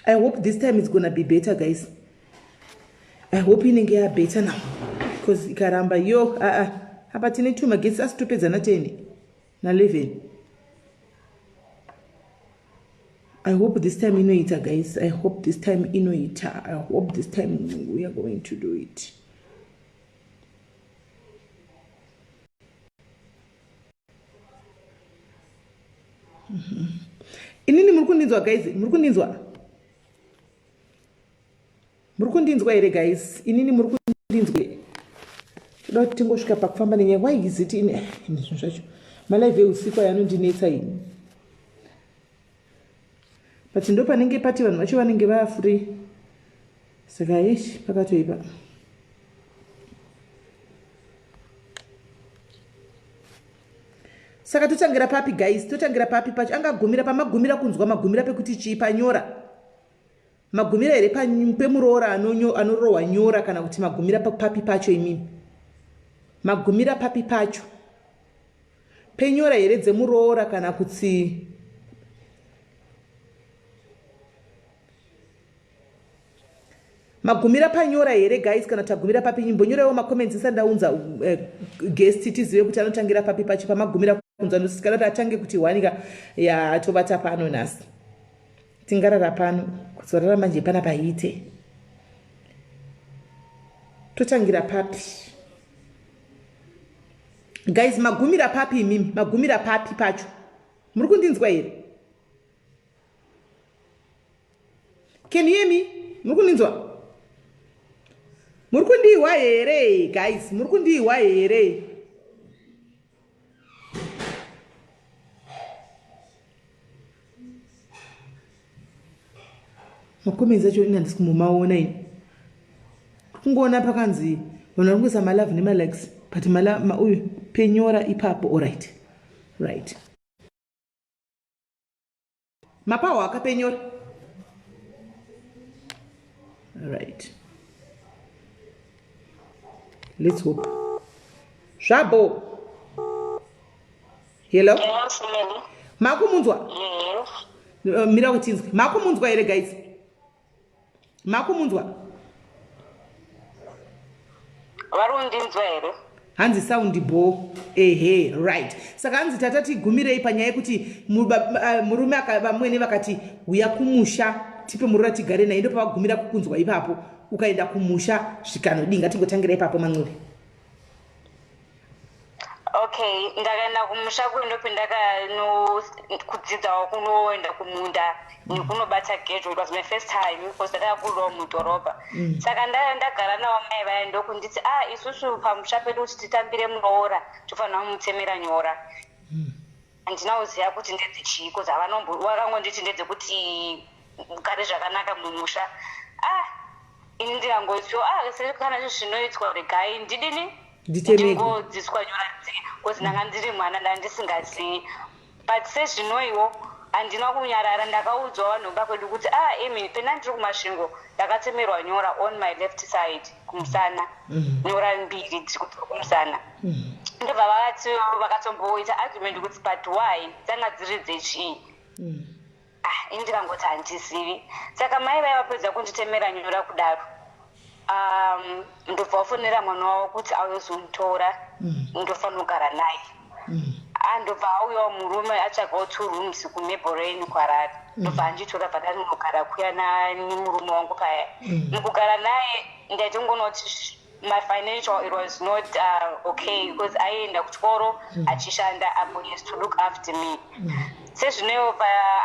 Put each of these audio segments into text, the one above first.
I hope this time it's gonna be better, guys. I hope inenge ya better now. Because ikaramba yo, hapa tine tu magetsi asitopedza na 10 na 11. I hope this time inoita, guys. I hope this time inoita. I hope this time we are going to do it. Inini murikundinzwa, guys? Murikundinzwa here, guys? Inini murikundinzwa? Toda kuti tingosvika pakufamba nenyaya. Why is it in zvinhu zvacho malive eusiku yanondinetsa ini? But ndo panenge pati vanhu vacho vanenge vafree. Saka yeshi pakatoipa. Saka totangira papi, guys? Totangira papi pacho? Angagumira pamagumira kunzwa magumira pekuti chii panyora? Magumira here pemuroora anorohwa nyora kana kuti magumira papi pacho imini? Magumira papi pacho? Penyora here dzemuroora kana kuti magumira panyora here, guys? Kana tagumira papi? Imbonyorawo makomenti sandaunza guest tizive kuti anotangira papi pacho pamagumira kunzwa nosisikana kuti atange kuti wanika yatovata pano nhasi. Tingarara pano kuzorara manje pana paite. Totangira papi, guys? Magumira papi imimi? Magumira papi pacho? Muri kundinzwa here? Can you hear me? Muri kundinzwa? Muri kundiwa here, guys? Muri kundiwa here? Makomenti acho inandisi kumumaona ini. Kungoona pakanzi vanhu vari kuisa malove nemalikes but uyu penyora ipapo. Alright, right. Mapawo akapenyora. Alright. Let's hope. Shabo. Hello? Yes, Melly. Makumunzwa? Yes. Mira kutinzwa. Makumunzwa here, guys? Makumunzwa? Varundinzwa here? Hanzi sound bo. Ehe, right. Saka hanzi tatati gumirei panyaya yekuti murume vamwene vakati uya kumusha tipe murora tigare naye, ndo pavagumira kukunzwa ipapo. Ukaenda kumusha zvikanodinga. Tingotangira ipapo man'uri. Okay, ndakaenda kumusha kundopi kudzidzawo kunoenda kumunda nekunobata gejo. It was my first time because ndakakurawo mudhorobha. Saka ndagara nawo mai vaya ndokunditi isusu pamusha pedu kuti titambire muroora tofanira kumutsemera nyora. Handinauziva kuti ndedzechii because vakangonditi ndedzekuti ugare zvakanaka mumusha. Ini ndikangozviwo sekana zvinoitwa regai ndidini ndingodziswa nyora because ndanga ndiri mwana ndandisingazivi. But sezvinoiwo handina kunyarara. Ndakaudzwa vanhu vakwedu kuti emi pena ndiri kumasvingo ndakatsemerwa nyora on my left side kumusana. Nyora mbiri dziri kutsva kumusana. Ndobva vakatomboita argument kuti but why dzanga dziri dzechii. Ini ndikangoti handizivi. Saka mai vai vapedza kunditemera nyora kudaro, ndobva vafonera mwana wavo kuti auyozomutora ndofanira kugara naye. Ndobva auyawo murume atsvagawo 2 rooms kuMablane kwaRari. Ndobva anditora bva ndandinogara kuya nemurume wangu paya. Mukugara naye ndaitongonoti my financial, it was not okay because aienda kuchikoro achishanda apo, he has to look after me. Sezvinowo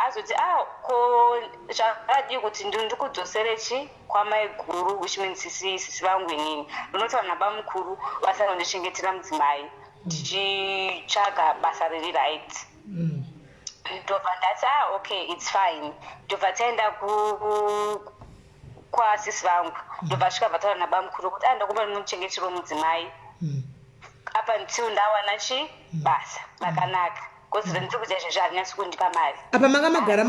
azoti ko zvakadii kuti ndikudzoserechi kwamai guru, which means sisi vangu inini. Ndinotaura nababa mukuru vasanondichengetera mudzimai ndichitsvaga basa riri right. Ndobva ndati okay, it's fine. Ndobva taenda kwasisi vangu. Ndobva svika bvataura nababa mukuru kuti ndakumbari muchengetero mudzimai apa until ndawana basa rakanaka. Because ndiri kuita izvezvo harinatsi kundipa mari. Apa manga magara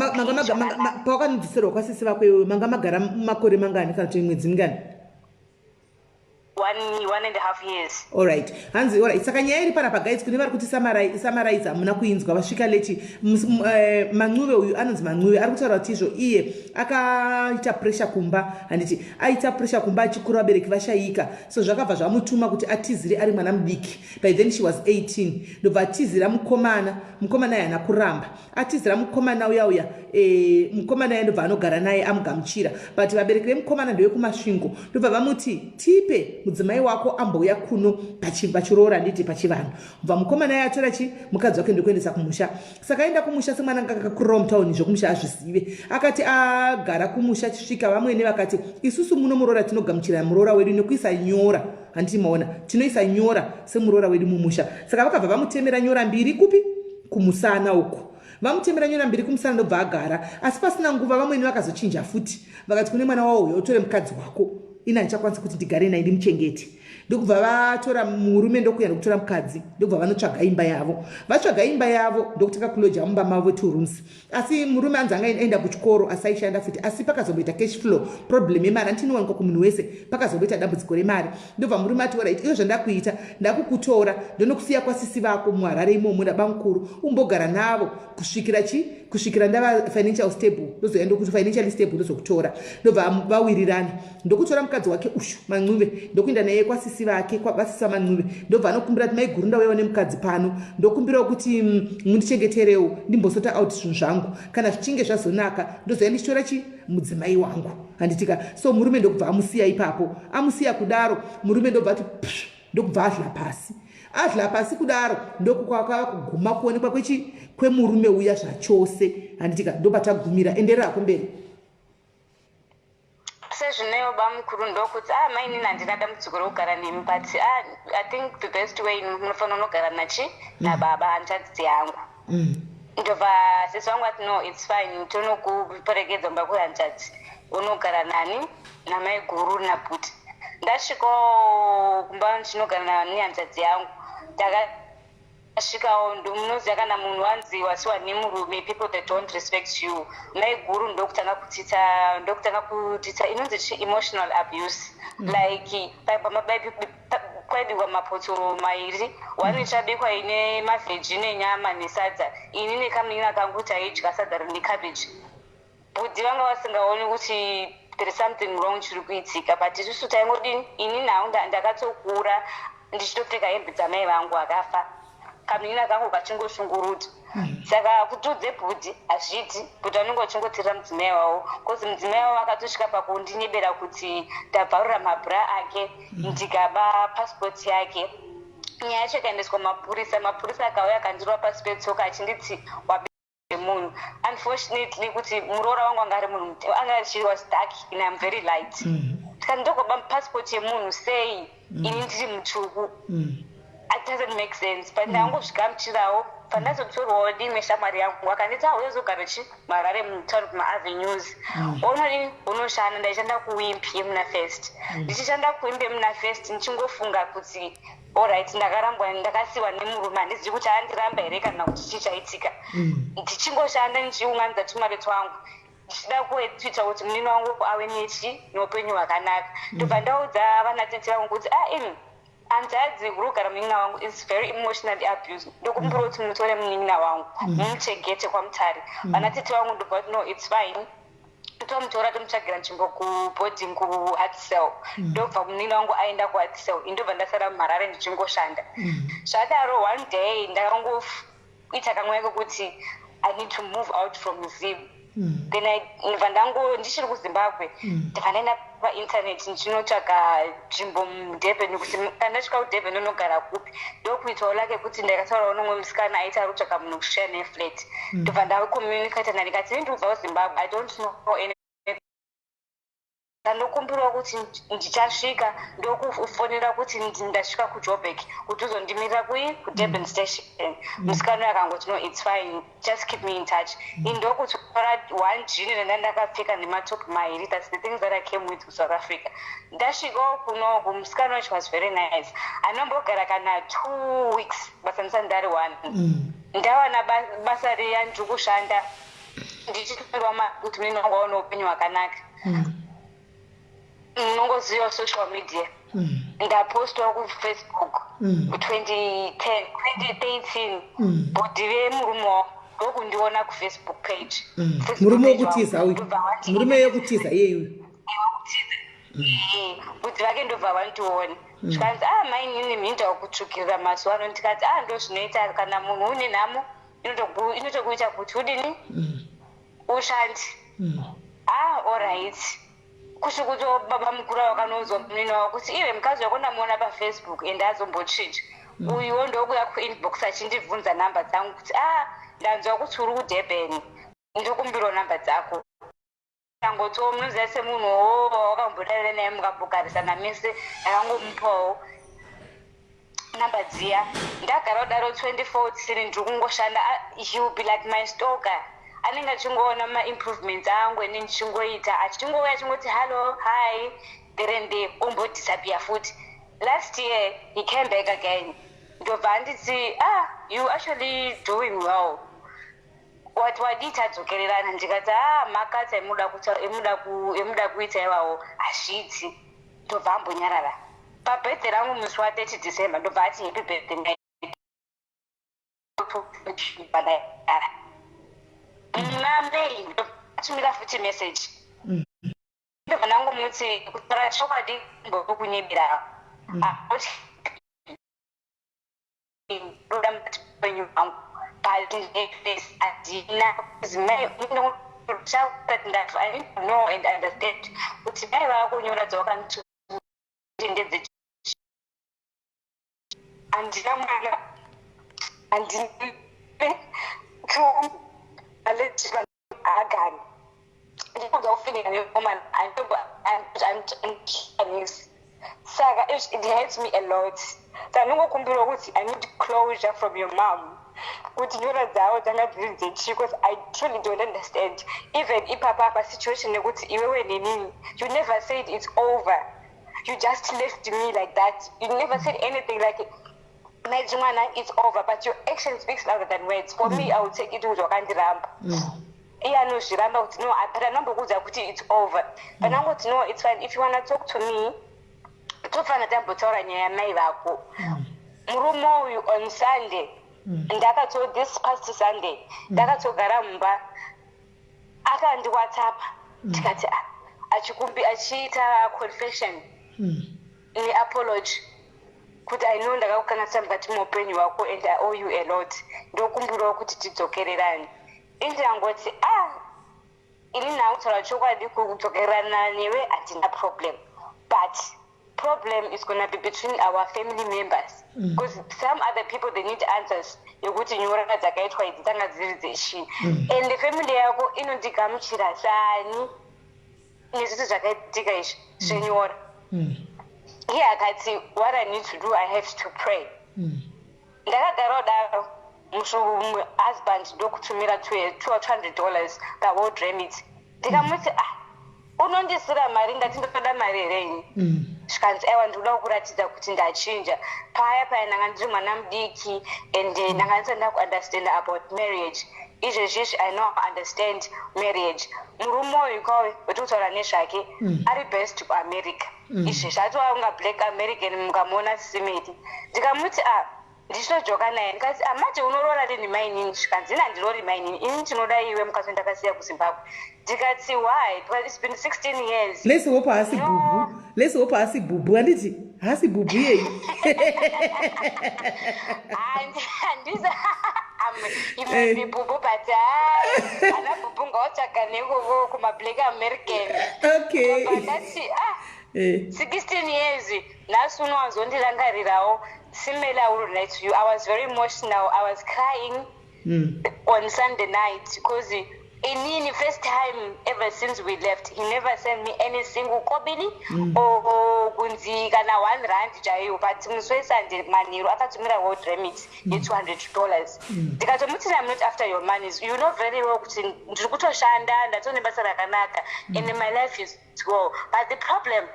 pawakanodziserwa kwasisi vako iwewe manga magara makore mangani kana kuti mwedzi mingani? 1.5 years. Alright. Hanzi, alright. Saka nyaya iri pana guys kune vari kuti summarize hamuna kuinzwa vasvika leti Mancuve uyu anonzi Mancuve ari kutaura kuti izvo iye akaita pressure kumba handiti aita pressure kumba achikura vabereki vashayika so zvakabva zvamutuma kuti atizire ari mwana mudiki. By then she was 18 ndobva atizira mukomana naye haana kuramba atizira mukomana uya mukomana naye ndobva anogara naye amugamuchira but vabereki vemukomana ndevekumasvingo ndobva vamuti tipe mudzimai wako ambouya kuno pachiroora nditi pachivanhu bva mukomana naye atora mukadzi wake ndokuendesa kumusha saka aenda kumusha semwana akakurirawo mutauni zvokumusha azvizive akati agara kumusha achisvika vamwene vakati isusu muno muroora tinogamuchira muroora wedu nekuisa nyora handiti maona tinoisa nyora semuroora wedu mumusha saka vakabva vamutemera nyora mbiri kupi kumusana uko vamutemera nyora mbiri kumusana ndobva agara asi pasina nguva vamwene vakazochinja futi vakati kune mwana wawo uyo utore mukadzi wako ina ndichakwanisa kuti ndigare naye ndimuchengete ndokubva vatora murume ndokuenda kutora mukadzi ndokubva vanotsvaga imba yavo vatsvaga imba yavo ndokutanga kuloja mumba mavo 2 rooms asi murume anzi anga aenda kuchikoro asaishanda futi asi pakazomboita cash flow problem yemari handinowanikwa kumunhu wese pakazomboita dambudziko remari ndobva murume ati orit iyo zvandakuita ndakukutora ndonokusiya kwasisi vako muharare imomo nabamukuru umbogara navo kusvikira ndava financial stable ndozoenda kuti financially stable ndozokutora ndobva vawirirana ndokutora mukadzi wake ushu Mancuve ndokuenda naye kwasisi vake kwavasisi vaMancuve ndobva anokumbira kuti maigurunda wewo nemukadzi pano ndokumbirawo kuti mundichengeterewo ndimbosota out zvinhu zvangu kana zvichinge zvazonaka ndozoenda ndichitora mudzimai wangu handitika so murume ndokubva amusiya ipapo amusiya kudaro murume ndobva ati ndokubva adla pasi kudaro ndokukwakava kuguma kuonekwa kwemurume uya zvachose handitika ndobva tagumira enderera kumberi sezvineyo bamukuru ndokuti maini handina dambudziko rokugara nemi but I think the best way munofanira unogara nababa hanzvadzi yangu ndobva sisi wangu ati no it's fine tonokuperekedza mba kuhanzvadzi unogara nani namai guru nabhuti ndasvikawo kumba ndinogara nehanzvadzi yangu ndakasvikawo munoziva kana munhu wanzi wasiwa nemurume people that don't respect you mai guru ndokutanga kutitsa inonzi emotional abuse like kwaibikwa mapoto mairi one ichabikwa ine mavheji nenyama nesadza ini nekamunini kangu taidya sadza rine cabbage bhudhi vanga vasingaoni kuti there is something wrong chiri kuitika but isusu taingodini ini nhau ndakatsokura ndichitopfeka hembe dzamai vangu akafa kamunini kangu kachingoshunguruta saka kutudze bhudhi hazviti bhudhi anongochingotira mudzimai wavo kozi mudzimai wavo akatosvika pakundinebera kuti ndabvarura mabhura ake ndikaba pasipoti yake nyaya yacho ikaendeswa mapurisa akauya akandirwa pasi petsoka achinditi munhu unfortunately kuti muroora wangu anga ari munhu anga she was dark and I'm very light tikandokoba passport yemunhu sei ini ndiri mutsvuku it doesn't make sense but ndangosvikamuchirawo pandazotorwawo dimwe shamwari yangu akanditi uyozogara marare mutauri kumaavenues onodini unoshanda ndaishanda kuwimpi yemuna first ndichishanda kuwimpi yemuna first ndichingofunga kuti alright ndakarambwa ndakasiwa nemurume handizivi kuti andiramba here kana kuti chichaitika ndichingoshanda ndichiunganidza tumare twangu ndichida kuita kuti munini wangu ave neupenyu hwakanaka ndobva ndaudza vanatete vangu kuti imi hanzvadzi kurogara munin'ina wangu is very emotionally abused ndokumbura kuti mutore munin'ina wangu mumuchengete kwamutare vanatete vangu ndobva kuti no it's fine tomutora tomutsvagira nzvimbo kuboarding kuheart cell ndobva munin'ina wangu aenda kuheart cell indobva ndasara muharare ndichingoshanda zvadaro one day ndakangoita kamwe kekuti I need to move out from Zim then ndibva ndichiri kuZimbabwe ndibva ndaenda painternet ndichinotsvaga nzvimbo muDurban kuti kana ndasvika kuDurban ndonogara kupi ndokuitawo lake kuti ndakataurawo nomwe musikana aiti ari kutsvaga munhu kushare neflat ndibva ndakomunicata naye ndikati ndinobva kuZimbabwe I don't know any ndokumbirawo kuti ndichasvika ndokufonera kuti ndasvika kuJoburg kuti uzondimirira kuDurban station musikana uyo akangoti no it's fine just keep me in touch indokutora one jean randandakapfeka nematopi mairi that's the things that I came with South Africa ndasvikawo kunoku musikana wacho was very nice anombogara kana 2 weeks basa ndisati ndari 1 ndawana basa riyandiri kushanda ndichitorwa kuti munini wangu aone upenyu hwakanaka munongoziva social media ndapostwa kufacebook 2013 bhodhi vemurume ndokundiona kufacebook page murume wokutiza uyu murume yekutiza iyeyu bhodhi vake ndobva vandiona zvikanzi mainini mhinda wekutsvukirira mazuva ano ndikati ndo zvinoita kana munhu une nhamo inotokuita kuti udini ushandi allright kusvikuto baba mukuru wakanonzwa munini wavo kuti ive mukadzi wako ndamuona pafacebook ende azombochinja uyuwo ndokuya kuinbox achindibvunza nhamba dzangu kuti ndanzwa kuti uri kudurban ndokumbirawo nhamba dzako tangotiwo munoziva semunhu wakambodarira naye mukambogarisana mese akangomupawo nhamba dziya ndagara kudaro 2014 ndiri kungoshanda he will be like my stalker anenge achingoona maimprovements angu ene ndichingoita achingouya achingoti hello hi then they ombodisappear futi. Last year he came back again ndobva anditi you actually doing well what wadita adzokererana ndikati makatsi emuda kuita iwawo hazviti ndobva ambonyarara pabirthday rangu musi wa30 December ndobva ati happy birthday May ndotumira futi message ndobva nangomuti kutaura chokwadi mbokunyebera ndoda muti penyu wangu but adina I need to know and understand kuti mai vakunyora dzawakanti ndedze andina mwana andine aletiba agani ndikubva kufeeling newoman saka it hurts me a lot tanongokumbirwa kuti I need closure from your mom kuti nyora dzavo dzanga dziri dzechi because I truly don't understand even ipapa situation nekuti iwewe nenini you never said it's over you just left me like that you never said anything like Majimana it's over but your action speaks louder than words for me I would take it with wakandiramba no zviramba kuti no but anombokuudza kuti it's over but nangoti no it's fine if you want to talk to me tofana tambotaura nyaya yamai vako murume uyu on Sunday this past Sunday ndakatogara mumba akandiwhatsapp tikati achiita confession neapology kuti I know ndakakukanganisa mukati muupenyu hwako and I owe you a lot ndokumbirawo kuti tidzokererane indangoti ini nakutaura chokwadi kudzokererana newe hatina problem but problem is going to be between our family members because some other people they need answers yekuti nyora dzakaitwa idzi dzanga dziri dzechi and the family yako inondigamuchira sani nezviti zvakaitika izvi zvenyora iye akati what I need to do I have to pray ndakagara daro husband ndokutumira $200 paworld remit ndikamuti unondisira mari ndati ndotoda mari hereini zvikanzi aiwa ndikuda kukuratidza kuti ndachinja paya ndanga ndiri mwana mudiki and ndanga ndisanda kuunderstand about marriage izvezvizvi I know understand marriage murume uyu kwawe wetokutaura nezvake ari best kuamerica izvezvi atoaunga black american mukamuona simeti ndikamuti ndichitojoka naye ndikati manje unorora rini mainini zvikanzi handinori mainini ini ndinoda iwe mukati ndakasiya kuzimbabwe ndikati why because it's been 16 years lesi wopa hasi bhubhu handiti hasi bhubhu yeyi handisa imwe bhubhu but ana bhubhu ngaotsvaga nekoko kumablack american ndati 16 years nhasi unowanzondirangarirawo Similar, I would like to you. I was very emotional. I was crying on Sunday night because in the first time ever since we left, he never sent me any single kobili or kunzi kana R1 jayo. But Sunday maniro akatumira world remit $200. Ndikatomuti I'm not after your money. You know very well kuti ndiri kutoshanda ndatone basa rakanaka and my life is well. But the problem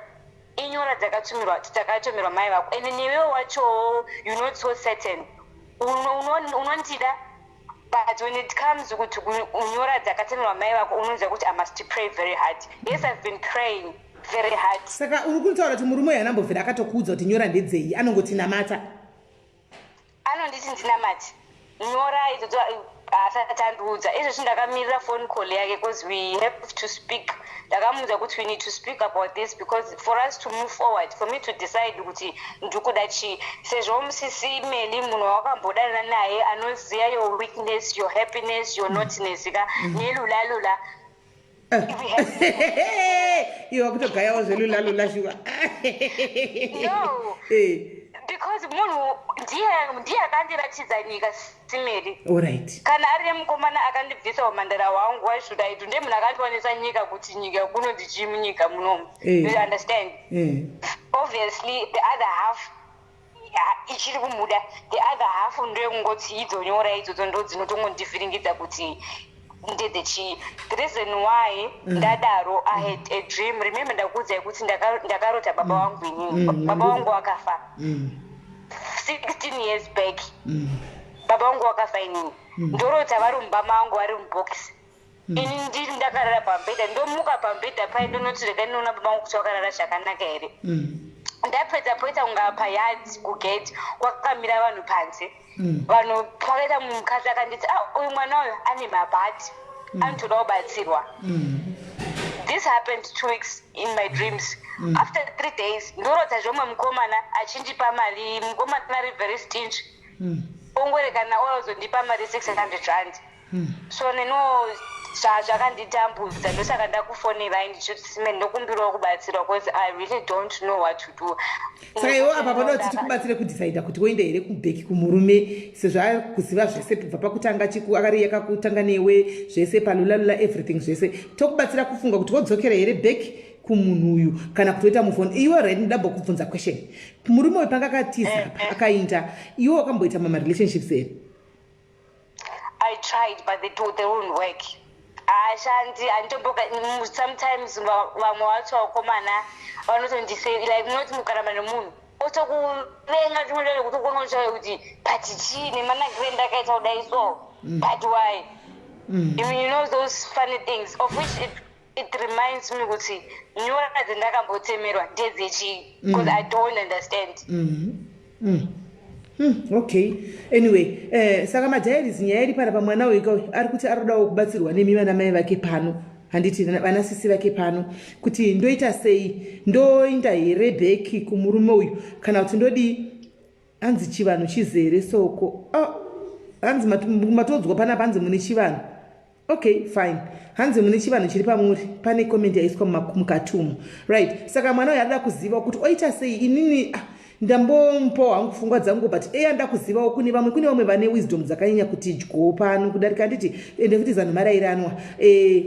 inyora dzakatumirwa mai vako and newe wacho you're not so certain unontida but when it comes kuti unyora dzakatumirwa mai vako unoziva kuti I must pray very hard. Yes, I've been praying very hard. Saka uri kuntaura kuti murume uyu anambobvira akatokuudza kuti nyora ndedzei, anongoti namata. Anonditi ndinamati. Nyora idzodzo asati andiudza. Izvozvi ndakamirira phone call yake because we have to speak. Ndakamuudza kuti we need to speak about this because for us to move forward, for me to decide kuti ndikuda chii. Sezvo Sis Melly munhu wakambodanana naye anoziva your weakness, your happiness, your naughtiness ka nelula. Iwe kutogaya zvelula shuwa. No. Because munhu ndiye akandiratidza nyika Melly. All right. Kana ari mukomana akandibvisa umhandara wangu why should I do? Ndiye munhu akandionesa nyika kuti nyika kunonzi chii munyika munomu. You understand? Obviously the other half ichiri kumuda, the other half ndeyekungoti idzonyora idzodzo ndo dzinotongondifiringidza kuti ndede chii. The reason why ndadaro I had a dream. Remember ndakuudzai kuti ndakarota baba wangu inini. Baba wangu akafa 16 years back. Baba wangu wakafa inini. Ndorota vari mubama wangu vari mubhokisi. Ini ndiri ndakarara pambedha, ndomuka pambedha pai ndonoti rega ndinoona baba wangu kuti wakarara zvakanaka here. Ndapedza poita kunga payard kugate kwakamira vanhu panze. Vanhu kwakaita mukadzi akanditi uyu mwana uyu ane mabhati anotoda kubatsirwa. This happened 2 weeks in my dreams. After 3 days ndorota zvomwe mukomana achindipa mari. Mukomana ari very stingy. Ongorekana ozondipa mari 600 rand. So neno zvakanditambudza ndosaka ndakufonera ndichiti ndokumbirawo kubatsirwa because I really don't know what to do. Saka iwo apa panoda kuti tikubatsire kudecide kuti woende here kubheki kumurume sezvo ari kuziva zvese kubva pakutanga akari yakakutanga newe zvese palula everything zvese tokubatsira kufunga kuti wodzokera here bheki kumunhu uyu kana kutoita mufoni. Iwe right ndambokubvunza question. Murume uyu panga akatiza akainda iwe wakamboita relationships here? I tried but they won't work. Ashandi antomboka sometimes vamwe vacho vakomana vanotondisei like munoti mukaramba nemunhu otokuvenga chimodele kuti ukongochawe kuti but chii nemanagire ndakaita kudai so but why. I mean, you know those funny things of which it reminds me kuti nyora dzandakambotemerwa ndedzechii because I don't understand. Okay. Anyway, saka madiaries nyaya iri pana pamwana uyu ari kuti arodawo kubatsirwa nemi vana mai vake pano. Handiti vana sisi vake pano kuti ndoita sei, ndoinda here bheki kumurume uyu kana kuti ndodi hanzi chivanhu chizere soko. Hanzi matodzwa pana panzi mune chivanhu. Okay, fine. Hanzi mune chivanhu chiri pamuri. Pane comment yaiswa mukatumu. Right. Saka mwana uyu arida kuziva kuti oita sei inini ndambompo hangu pfungwa dzangu but ndakuzivawo kune vamwe vane wisdom dzakanyanya kuti dyo pano kudarika nditi ende futi zanhu marairanwa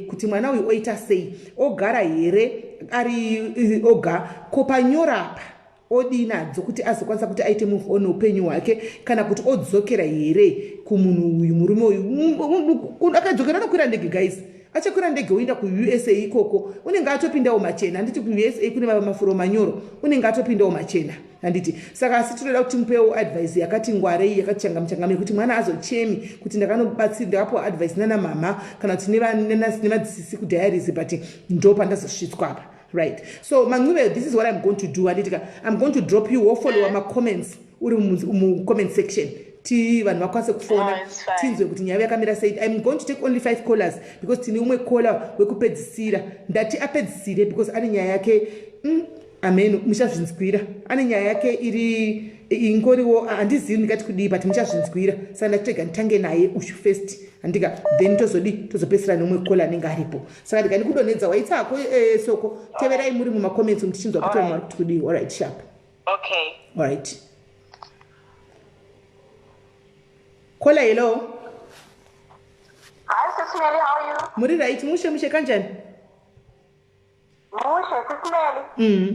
kuti mwana uyu oita sei, ogara here ari oga kopanyorapa odinadzo kuti azokwanisa kuti aite move on upenyu hwake kana kuti odzokera here kumunhu uyu murume uyu akadzokera nokwira ndege guys. Achakwira ndege uenda kuUSA ikoko unenge atopindawo machena. Handiti kuUSA kune mafuro manyoro unenge atopindawo machena. Handiti saka asi tinoda kuti mupewo advice yakati ngwarei yakachangamchangame kuti mwana azochemi kuti ndakanobatsira ndakapo advice nana mama kana kuti nevadzisisi kudiaries but ndo pandazosvitswa apa. Right. So Mangube, this is what I'm going to do. I'm going to drop you or follow my comments uri comment section. Vanhu vakwanise kufona tinzwe kuti nyaya yakamira sei. I'm going to take only 5 callers because tine umwe caller wekupedzisira ndati apedzisire because ane nyaya yake amen muchazvinzwira ane nyaya yake iri ingoriwo handizivi ndingati kudii but muchazvinzwira saka ndachitega nditange naye ushu first handika then tozopesera neumwe caller anenge aripo saka ndika ndikudonhedza waitsako soko teverai muri mumacomments mutichinzwa kuti vanhu vari kuti kudii. All right, sharp. Okay. All right. Kola, hello. Hi, Sis Melly, how are you? Muri right, mushe kanjani? Mushe, Sis Melly.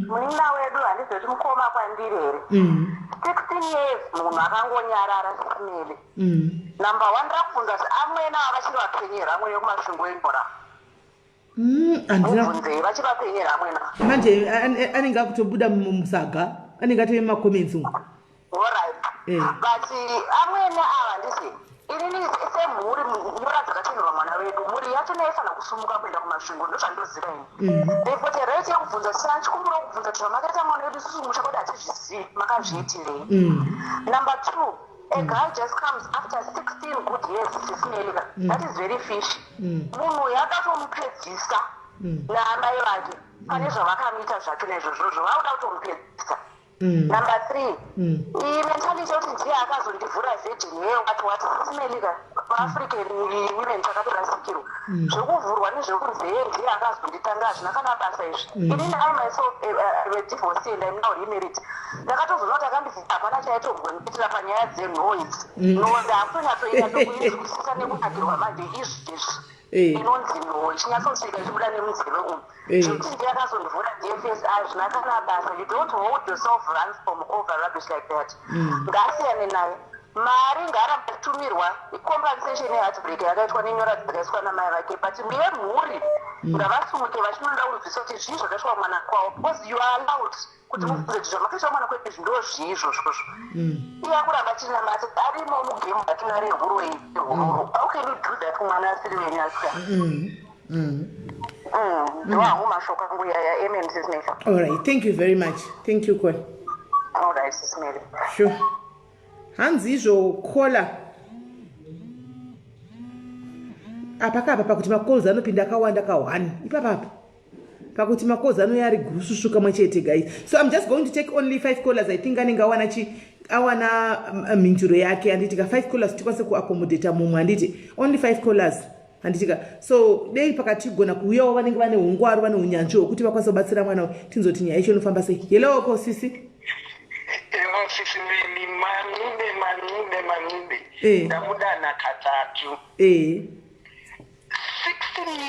Munina wedu handizoti mukoma kwandiri here. 16 years munhu akangonyarara Sis Melly. Number 1 ndakufunda kuti amwena avachiri vapenyera amwe yekumasvingo embora. Mubvunzei vachiri vapenyera amwena. Manje anenge akutobuda musaga, anenge atove macomments umu. Alright. But amwena ava ndisi inini semhuri nyora dzakatenderwa mwana wedu muri yacho naifana kusumuka kuenda kumasvingo ndozvandoziva ini but rate yekubvunza sanchikumbura kubvunza kuti vamakaita mwana wedu isusu muchakoda hatizvizivi makazviitirei. Number 2, a guy just comes after 16 good years Sis Melly. That is very fishy. Munhu yakatomupedzisa naamai vake pane zvavakamuita zvacho naizvozvozvo vauda kutomupedzisa. Number 3, iyi mentality yoti ndiye akazondivhura virgin yeyo ati wati Sis Melly vaafrican women takatorasikirwa zvekuvhurwa nezvekunzi yeye ndiye akazonditanga hazvina kana basa izvi. Inini I myself divorcee and I'm now remarried. Ndakatozoona kuti akandivhura hapana chaitombondiitira panyaya dzenoise ndakutonyatsoita ndokuizwisisa nekunakirwa manje izvezvi inonzi no chinyatsosvika ichibuda nemunzeve umu zvekuti ndiye akazondivhura DFS hazvina kana basa. You don't hold yourself ransom over rubbish like that. Ngasiyane naye mari ngaarambatumirwa compensation yeheartbreak yakaitwa nenyora dzakaiswa namai vake but mbiye mhuri ngavasumuke vachinoda kubvisa kuti zvii zvakaitwa mwana kwavo because you are allowed kuti mubvise zvamakaitwa mwana kwedu ndo zviizvo zvozvo. Iye akuramba chiri namati arimo mugemu ratona rehuro ihururu. How can you do that mwana asiri wenyaswa? Ndo hangu mashoko angu yaya. Amen Sis Melly. All right, thank you very much. Thank you Cole. All right Sis Melly. Sure. Hanzi izvo kola apakapa pakuti makolzi anopinda akawanda ka1 ipapapa pakuti makolzi anoya ari gurususu kamwe chete guys. So I'm just going to take only 5 callers. I think anenge awana minjuro yake handitika 5 callers tikwanise kuaccommodata mumwe handiti only 5 callers handitika. So dei pakati gona kuuyawo vanenge vane ungwaru vane unyanzvi hwekuti vakwanise kubatsira mwana tinzoti nyaya icho inofamba sei. Hello ko Sisi. Sis Melly manube ndamudana katatu 16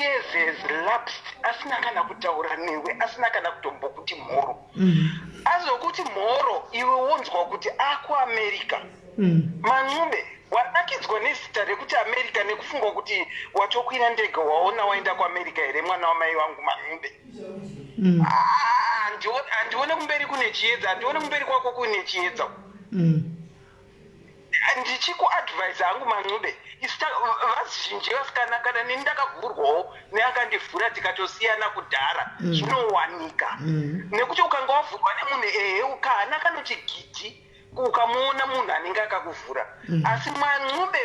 years has lapsed asina kana kutaura newe asina kana kutombokuti mhoro azokuti mhoro iwe wonzwa kuti akuamerica manube wanakidzwa nezita rekuti america nekufungwa kuti watokwira ndege waona waenda kuamerica here mwana wamai wangu manube. Handione kumberi kune chiedza handione kumberi kwako kune chiedza. Ndichikuadvise hangu manube vazhinji vasikana kana nini ndakavhurwawo neakandivhura tikatosiyana kudhara zvinowanika nekuti ukanga wavhurwa nemunhu ukana kanochigiti ukamuona munhu anenge akakuvhura asi manube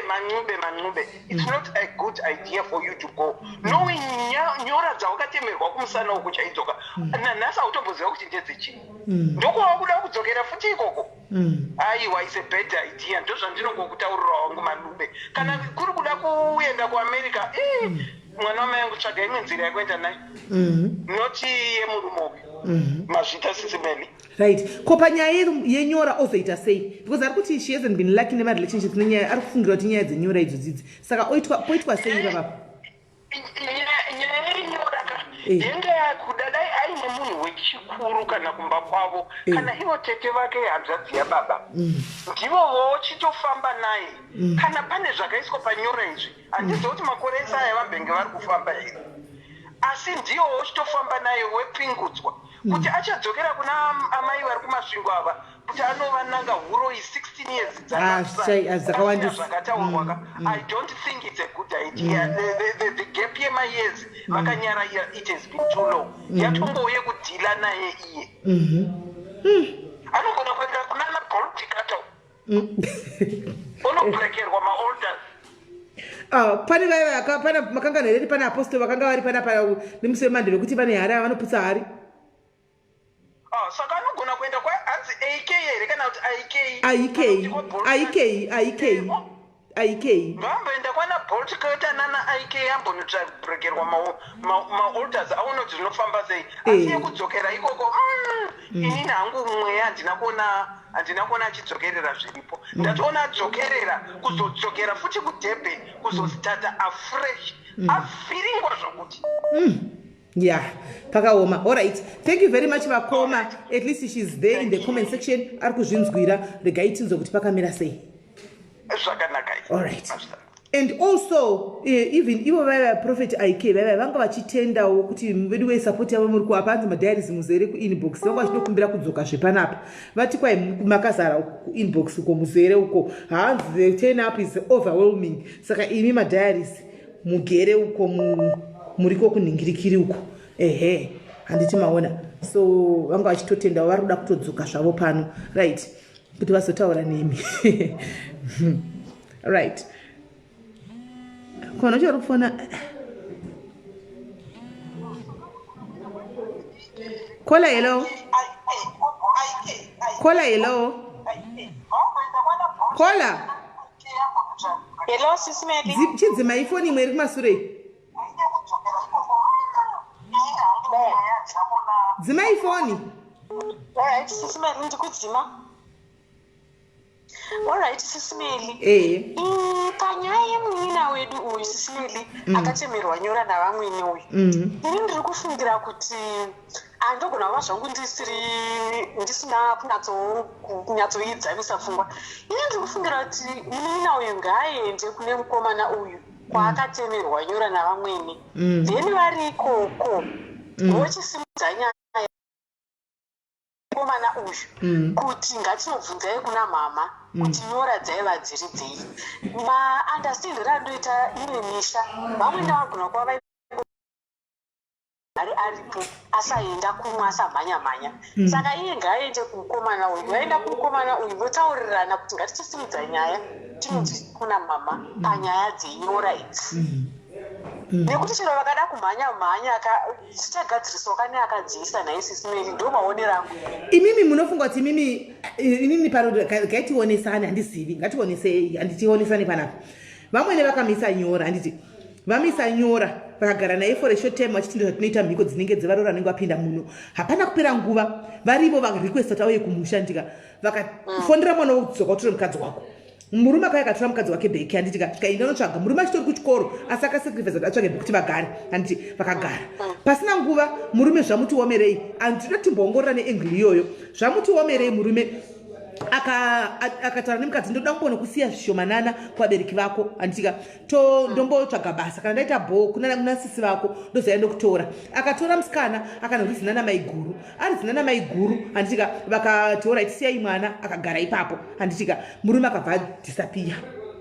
it's not a good idea for you to go knowing nyora dzawakatemerwa kumusana uku chaidzoka nanhasi hautomboziva kuti ndedzechii ndokuva kuda kudzokera futi ikoko. Aiwa is a bad idea ndozvandinongokutaurira wangu manube kana kuri kuda kuenda kuamerica mwana wamai yangu tsvaga imwe nzira yekuenda naye noti yemurumoke mazvita Sis Melly. Right. Ko panyaya yenyora ozoita sei? Because ari kuti she hasn't been lucky nemarelationship nenyaya ari kufungira kuti nyaya dzenyora idzodzidzi saka poitwa sei ipapapa? Nyaya yenyora yenga yakuda dai aine munhu wechikuru kana kumba kwavo kana ivo tete vake hanzvadzi yababa ndivowo chitofamba naye kana pane zvakaiswa panyora izvi handiziva kuti makore ese aya vambenge vari kufamba here asi ndiwowo chitofamba naye wepingudzwa kuti achadzokera kuna amai vari kumasvingo ava kuti anovananga huro i16 years dzakawandizvakataurwaka. I don't think it's a good idea. The gap yema years vakanyara it has been too long. Yatombouye kudhila naye iye anogona kuenda kunana politikata unobrekerwa maolders. Pane vaya pana makanga nereri pana apostoli vakanga vari pana nemusevemandero kuti pane hari avanoputsa hari. Saka anogona kuenda kwanzi AK here kana kuti IK ngamboenda kwana Bolt kaita nana IK yambonotsvagirekerwa maolders aona kuti zvinofamba sei asi yekudzokera ikoko inini hangu mweya handina kuona achidzokerera zviripo ndatoona adzokerera kuzodzokera futi kuDurban kuzostata afresh avhiringwa zvokuti yeah pakaoma. All right, thank you very much vakoma. At least she's there in the comment section ari kuzvinzwira regai tinzwa kuti pakamira sei. Zvakanaka. All right. And also even ivo vaya Prophet IK vaya vanga vachitendawo kuti vedu wesupport yavo muri kuapanza madiaries muzere kuinbox vanga vachitokumbira kudzoka zvepanapa vati kwai makazara kuinbox uko muzere uko hanzi the turn up is overwhelming saka imi madiaries mugere uko muriko kunhingirikiri uko handiti maona so vanga vachitotenda vari kuda kutodzoka zvavo pano right kuti vazotaura nemi right kona chari kufona kola hello kola hello kola Hello, Sis Melly. chidzima ifoni imwe iri kumasure dzima ifoni Alright, Sis Melly, ndikudzima. Alright, Sis Melly. Panyaya yemunina wedu uyu Sis Melly akachemerwa nyora navamweni uyu. Ini ndiri kufungira kuti andogona kuva zvangu ndisina kunyatsoidzamisa pfungwa. Ini ndiri kufungira kuti munina uyu ngaaende kune mukomana uyu kwaakatemerwa nyora navamweni. Then vari ikoko vochisimudza nyaya mukomana uyu kuti ngatinobvunzai kuna mama kuti nyora dzaiva dziri dzei. Maandastanding andoita ine misha vamwe ndavagona kuva aripo asaenda kumwe asamhanya-mhanya. Saka iye ngaaende kumukomana uyu. Vaenda kumukomana uyu votaurirana kuti ngatichisimudza nyaya tinoti kuna mama panyaya dzenyora idzi. Nekuti chero vakada kumhanya-mhanya zvichagadziriswa kane akadziisa naye Sis Melly ndo maonero angu. imimi munofunga kuti inini pano ngationesane handizivi ngationesei handitionesane panapa vamwene vakamisa nyora handiti vamisa nyora vakagara naye for a short time vachiti zvatunoita mhiko dzinenge dzevaroro vanenge vapinda muno hapana kupera nguva varivo varequesta kuti auye kumushandika vakafondera mwana wokudzoka utora mukadzi wako murume akauya akatora mukadzi wake bheki handiti tikaenda unotsvaga murume achitori kuchikoro asi akasacrifice kuti atsvage kuti vagare handiti vakagara pasina nguva murume zvamutiomerei handitoda timboongorora neengli iyoyo zvamutiomerei murume akataura nemukadzi ndoda kumbona kusiya zvishomanana kuvabereki vako handitika ndombotsvaga basa kana ndaita bho kuna sisi vako ndozoenda kutora akatora musikana akanozina namai guru ari zina namai guru handitika vakatora itisiyai mwana akagara ipapo handitika murume akabva adhisapiya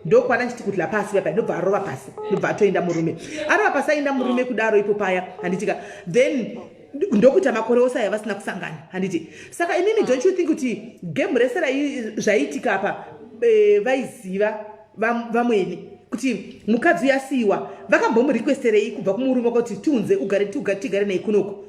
ndokwana nchiti kuti lapasi papa ndobva arova pasi ndobva atoenda murume arova pasi aenda murume kudaro ipo paya handitika then ndokuita makore ose aya vasina kusangana handiti saka inini don't you think kuti game rese zvaiitika apa vaiziva vamweni kuti mukadzi uyasiyiwa vakambomurikwesτερei kubva kumurume kuti tiunze tigare naye kunoko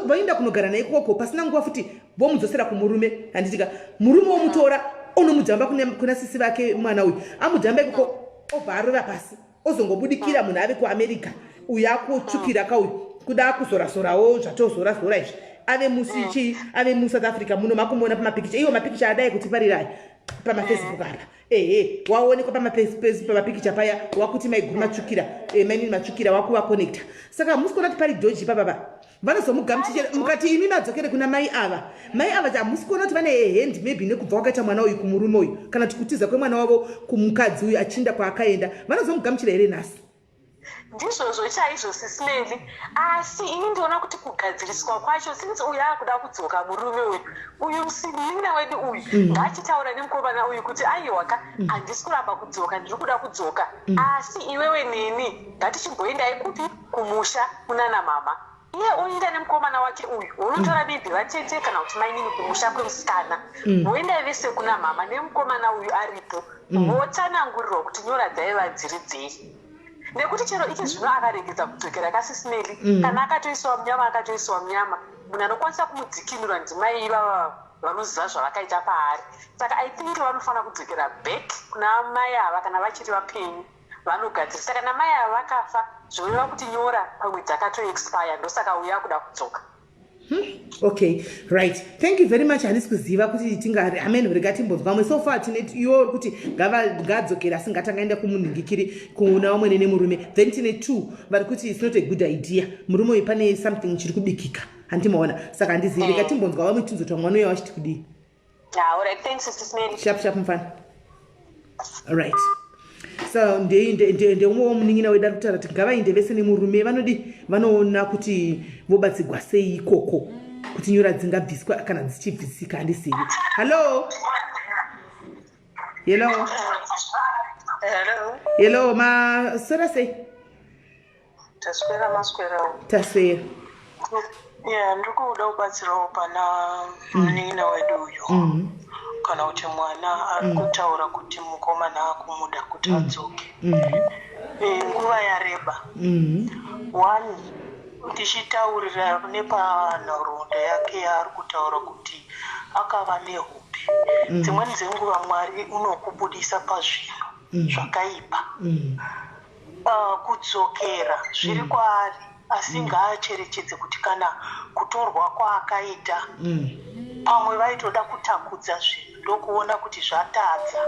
vaenda kunogara naye ikoko pasina nguva futi vomudzosera kumurume handitika murume womutora unomudzamba kuna sisi vake mwana uyu amudzamba ikoko obva arova pasi ozongobudikira munhu ave kuamerica uyu akutsvukira kauyu kuda kuzorazorawo zvatozora izvi ave musi chii ave muSouth Africa muno makumuona pamapikicha iwo mapikicha adai kuti parirai pamafacebook apa waonekwa pamapikicha paya wakuti maiguru matsvukira mainini matsvukira wakuvakonekta saka musikuona kuti pari doji papapa vanozomugamuchichera mukati imi madzokere kuna mai ava hamusikuona kuti vane hendi maybe nekubva wakaita mwana uyu kumurume uyu kana kuti kutiza kwemwana wavo kumukadzi uyu achinda kwaakaenda vanozomugamuchira here nhasi ndizvozvo chaizvo Sis Melly asi ini ndiona kuti kugadziriswa kwacho since uyu akuda kudzoka murume uyu musikana wedu uyu ngachitaura nemukomana uyu kuti aiwaka handisi kuramba kudzoka ndiri kuda kudzoka asi iwewe neni ngatichimboendai kupi kumusha kunana mama iye unoenda nemukomana wake uyu unotora bibhi vatete kana kuti mainini kumusha kwemusikana voendai vese kuna mama nemukomana uyu aripo votsanangurirwa kuti nyora dzaiva dziri dzei nekuti chero ichi zvino akaregedza kudzokera kaSis Melly kana akatoiswa munyama munhu anokwanisa kumudzikinura ndimai ivava vanoziva zvavakaita paari saka I think vanofanira kudzokera back kuna mai ava kana vachiri vapenyu vanogadzirisa kana mai ava vakafa zvoreva kuti nyora pamwe dzakatoexpire ndosaka uya kuda kudzoka okay right thank you very much handisi kuziva kuti tingari amen regatimbonzwamwe so far tine iwo kuti ngadzokera asi ngatangaenda kumunhingikiri kuna vamwe nemurume then tine 2 vari kuti it's not a good idea murume uyu pane something chiri kubikika handimaona saka handizivi regatimbonzwa vamwe tinzotwa mwana uyo wachiti kudii alright thanks Sis Melly sharp mfana alright so ndeumwe womunin'ina wedu ari kutaura kuti ngavainde vese nemurume vanoona kuti vobatsigwa sei ikoko kuti nyora dzingabviswa kana dzichibvisika handisivi hello masora sei taswera maswerawo taswera ndikuda kubatsirawo pana munin'ina wedu uyu kana kuti mwana ari kutaura kuti mukomana akumuda kuti adzoke nguva yareba one tichitaurira nepanhoroondo yake yaari kutaura kuti akava nehope dzimweni dzenguva mwari unokubudisa pazvinhu zvakaipa kudzokera zviri kwaari asi ngaacherechedze kuti kana kutorwa kwaakaita pamwe vaitoda kutakudza zvinhu ndokuona kuti zvatadza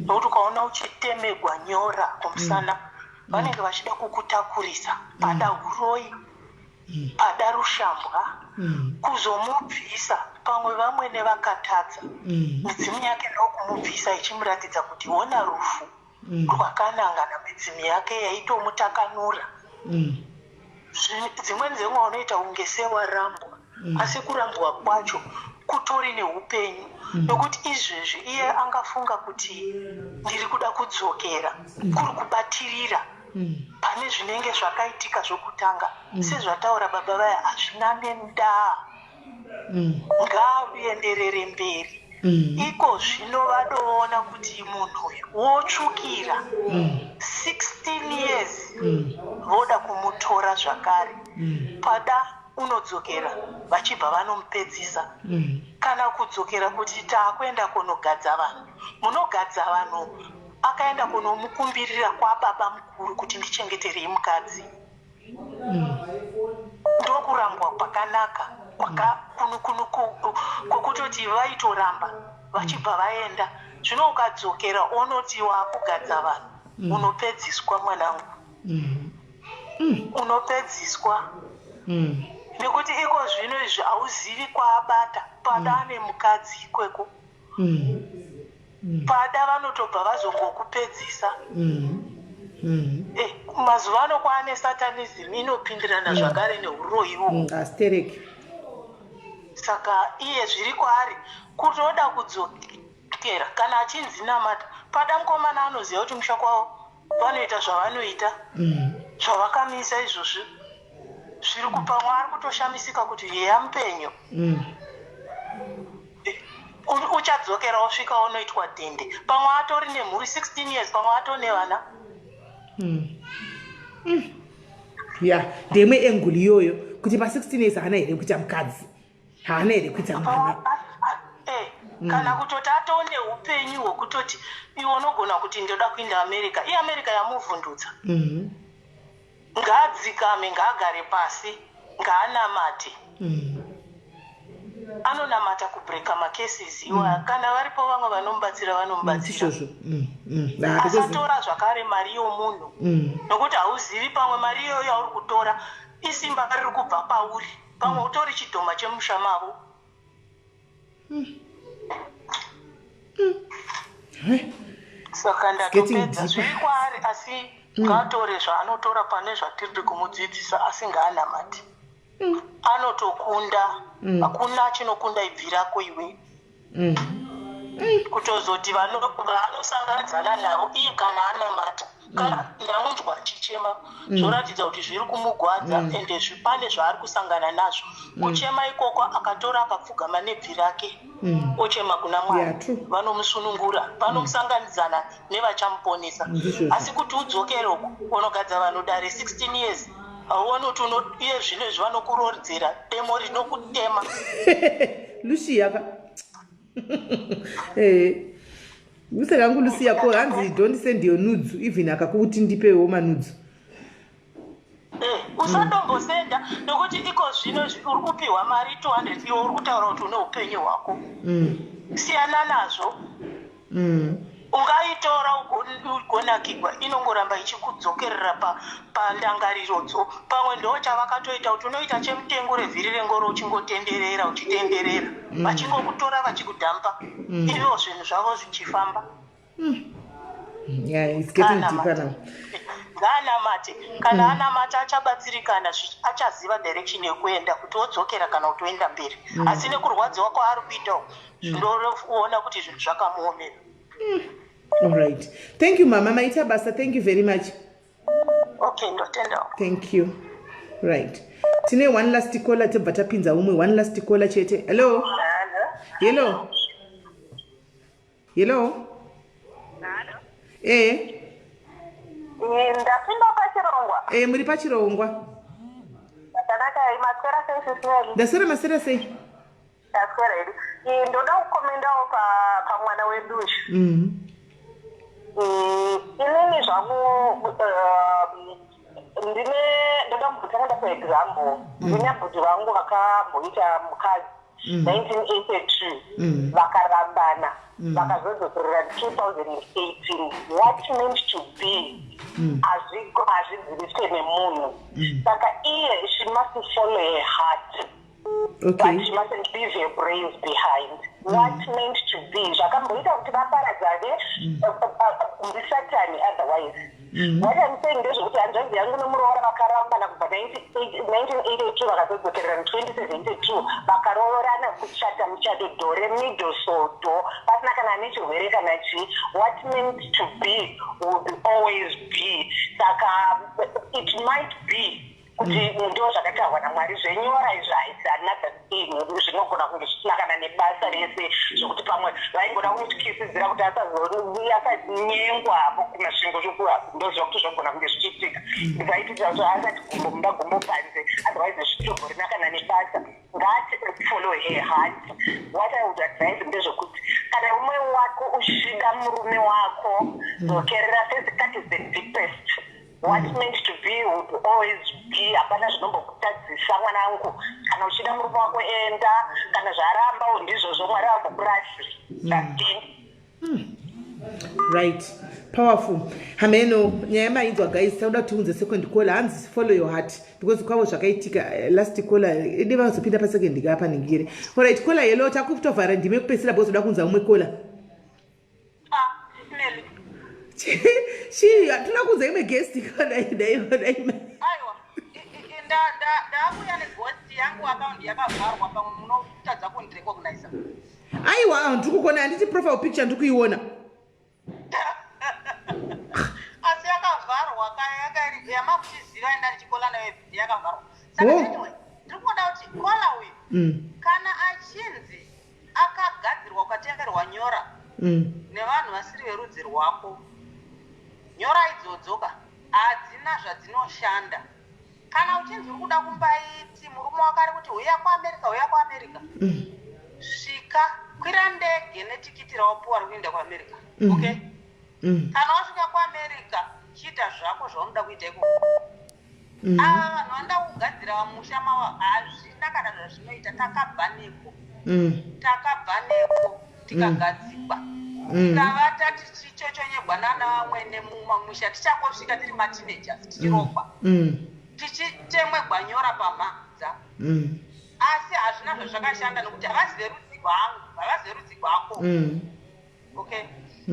nokuti ukaona uchitemegwa nyora kumusana vanenge vachida kukutakurisa pada uroi pada rushambwa kuzomubvisa pamwe vamwene vakatadza midzimu yake ndokumubvisa ichimuratidza kuti ona rufu rwakanangana midzimu yake yaitomutakanura dzimweni dzenguva unoita unge sewarambwa asi kurambwa kwacho kutori neupenyu nokuti izvezvi iye angafunga kuti ndiri kuda kudzokera kuri kubatirira pane zvinenge zvakaitika zvokutanga sezvataura baba vaya hazvina nendaa ngaaenderere mberi iko zvino vadoona kuti munhu uyu wotsvukira 16 years voda kumutora zvakare pada unodzokera vachibva vanomupedzisa kana kudzokera kuti taakuenda kunogadza vanhu munogadza vanhu akaenda kunomukumbirira kwababa mukuru kuti ndichengeterei mukadzi ndokurambwa kwakanaka kwokutoti vaitoramba vachibva vaenda zvino ukadzokera onoti wakugadza vanhu unopedziswa mwanangu unopedziswa nekuti iko zvino izvi hauzivi kwaabata pada ane mukadzi ikweko pada vanotobva vazongokupedzisa mazuva ano kwaane satanism inopindirana zvakare neuroyiwo astereki saka iye zviri kwaari kutoda kudzokera kana achinzi namata pada mukomana anoziva kuti musha kwavo vanoita zvavanoita zvavakamisa izvozvi zviri kupa mwari kutoshamisika kuti yeya mupenyu uchadzokera wasvika unoitwa dende pamwe atori nemhuri 16 years pamwe atori nevana ndemwe enguli iyoyo kuti pa16 years haana here kuita mukadzi haana here kuita mwana kana kutoti atoo neupenyu hwekutoti iwe unogona kuti ndoda kuinda america iamerica yamuvhundutsa ngaadzikame ngaagare pasi ngaanamate anonamata kubreka macases iwa kana varipo vamwe vanomubatsira vanomubatsira asatora zvakare mari yomunhu nokuti hauzivi pamwe mari iyoyo yauri kutora isimba riri kubva pauri pamwe utori chidhoma chemusha mavo saka ndatopedza zviri kwaari asi ngaatore zvaanotora pane zvatiri kumudzidzisa asi ngaanamati anotokunda hakuna chinokunda ibvi rako iwe kutozoti vanosanganidzana navo iye kana anamata kana ndamunzwa achichema zvoratidza kuti zviri kumugwadza ende pane zvaari kusangana nazvo kuchema ikoko akatora akapfugama nebvi rake ochema kuna mwari vanomusunungura vanomusanganidzana nevachamuponesa asi kuti udzokere uku unogadza vanhu dare 16 years hauoni kuti iye zvino izvi vanokuroridzera demo rinokutema lushiyaka usekangu lusiya ko hanzi don't send your nudes even akakuti ndipewo manudzu usadombosenda nokuti iko zvino uri kupiwa mari 200 iwe uri kutaura kuti une upenyu hwako siyana nazvo ungaitora ugonakirwa inongoramba ichikudzokerera pandangarirodzo pamwe ndo chavakatoita kuti unoita chemutengo revhiri rengoro uchingotenderera uchitenderera vachingokutora vachikudhampa ivo zvinhu zvavo zvichifamba ngaanamate kana anamata achabatsirikana achaziva direction yekuenda kuti wodzokera kana kuti oenda mberi asi nekurwadziwa kwaari kuitawo zvinoona kuti zvinhu zvakamuomera all right, thank you mama maita basa, thank you very much. Okay, ndotenda. Thank you. Right. Tine one last caller tebva tapinza umwe. One last caller chete. Hello. Hello. Hello. Ndapinda pachirongwa. Muri pachirongwa. Ndakanaka maswera sei Sis Melly. Ndaswera maswera sei? Ndaswera hedu. Ndoda kukomendawo pamwana wedu uyu. Inini zvangu ndoda mbutanga paexample. Ndine bhuti vangu vakamboita mukadzi 1982 vakarambana vakazodzokerera 2018. What meant to be hazvidziviswe nemunhu. Saka iye she must follow her heart. Okay. But she mustn't leave her brains behind. What meant to be zvakamboita kuti vaparadzane ndisatani otherwise. What I'm saying ndezvekuti hanzvadzi yangu nomuroora vakarambana kubva 1982 vakazodzokerera 2072 vakaroorana kuchata muchato dore midosodo pasina kana nechirwere kana chii. What meant to be will always be. Saka it might be kuti ndo zvakatarwa naMwari zvenyora izvi haisi another thing zvinogona kunge zvisina kana nebasa rese zvokuti pamwe vaigona kumutyisidzira kuti asanyengwa apo kumasvingo zvokuva ndoziva kuti zvogona kunge zvichiitika zvaitira kuti asati gumbo muda gumbo panze otherwise zvichigorina kana nebasa. Ngati follow her heart. What I would advise ndezvokuti kana umwe wako ushida murume wako dzokerera sezikati the deepest. What meant to be would always be. Hapana zvinombokutadzisa mwanangu. Kana uchida murume wako enda, kana zvaramba ndizvozvo Mwari vambokurasira. Right. Powerful. Hameno nyaya mainzwa guys sauda tiunze second caller hanzi follow your heart because kwavo zvakaitika last caller ide vazopinda pa second gapa ningire. Alright caller yelo takutovhara ndime kupesera boss uda kunza umwe caller. Melly. Shi atuna kunza imwe guest kana aiwa. Aiwa. Ndakuya neghost yangu account yakavharwa pamwe munotadza kundirecognize. Aiwa ndikukona anditi profile picture ndikuiona. Asi yakavharwa yamakuchiziva enda ndichikola nayo yakavharwa. Saka anyway, ndikuda kuti kola uyu kana achinzi akagadzirwa ukatengerwa nyora nevanhu vasiri verudzi rwako, nyora idzodzoka hadzina zvadzinoshanda. Kana uchinzi uri kuda kumbaiti murume wako ari kuti uya kuAmerica svika kwira ndege netikiti rawapuwa rekuenda kuAmerica. Okay. Kana wasvika kuAmerica chiita zvako zvaunoda kuita ikoko. Ava vanhu vanoda kugadzira vamusha mavo hazvina kana zvazvinoita. Takabva neko tikagadzikwa tikavata tichichochonyegwa nana vamwene mumamusha tichangosvika tiri mateenagers tichirogwa tichitemwe gwanyora pamhanza. Asi hazvina zvazvakashanda nokuti havazi verudzi rwako. Okay.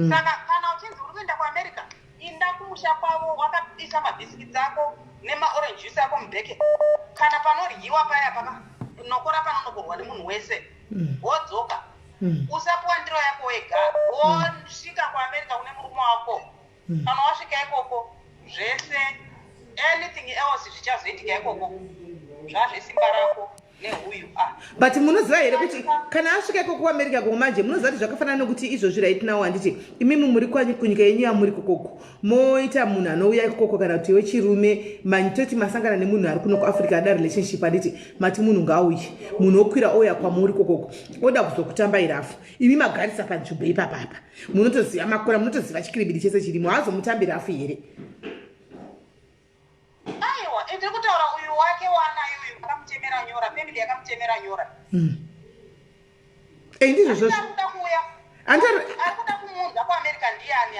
Saka kana uchinzi uri kuenda kuAmerica inda kumusha kwavo wakaisa mabhisikiti ako nemaorange juice ako mubheke. Kana panoryiwa paya nokora panonokorwa nemunhu wese wodzoka. Usapuwa ndiro yako wega wosvika kuAmerica kune murume wako. Kana wasvika ikoko zvese anything else zvichazoitika ikoko zvazvesimba rako nehuyu. But munoziva here kuti kana asvika ikoko kuAmerica komanje munoziva kuti zvakafanana nokuti izvozvi raitinawo handiti imimi muri kunyika yenyu yamuri kokoko moita munhu anouya ikoko kana kuti wechirume manyitoti masangana nemunhu ari kuno kuAfrica ada relationship handiti mati munhu ngauye munhu okwira ouya kwamuri kokoko oda kuzokutambaira afu imi magarisa panzvimbo ipapapa munotoziva makora munotoziva chikiribidi chese chirimo haazomutambira afu here. Aiwa ndiri kutaura uyu wake wanayo uyu akamutemera nyora family yakamutemera nyora. Ndizvo arikuda kumunza kuAmerica ndiani?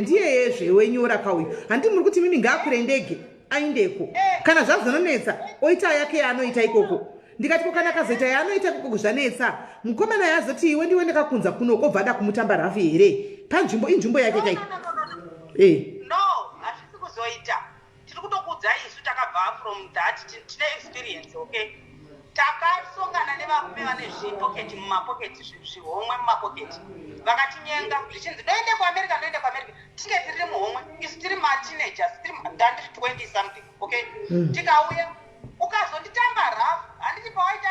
Ndiye yezve wenyora kauyu handi muri kuti mimi ngaakwire ndege aindeko kana zvazononetsa oita yake yaanoita ikoko. Ndikati kana akazoita yaanoita ikoko zvanetsa mukomana yazoti iwe ndiwe ndakakunza kunoko vada kumutamba rafi here panzvimbo inzvimbo yake chaiko. No, hazvisi kuzoita. Tiri kutokudzai isu takabva from that tine experience. Okay. Takasongana nevarume vane zvipoketi mumapoketi zvihomwe mumapoketi vakatinyenga zvichinzi ndoende kuAmerica tinge tiri muhomwe isu tiri mateenagers tiri ndandiri 20 something, okay? Tikauya ukazonditamba rafu, handiti pawaita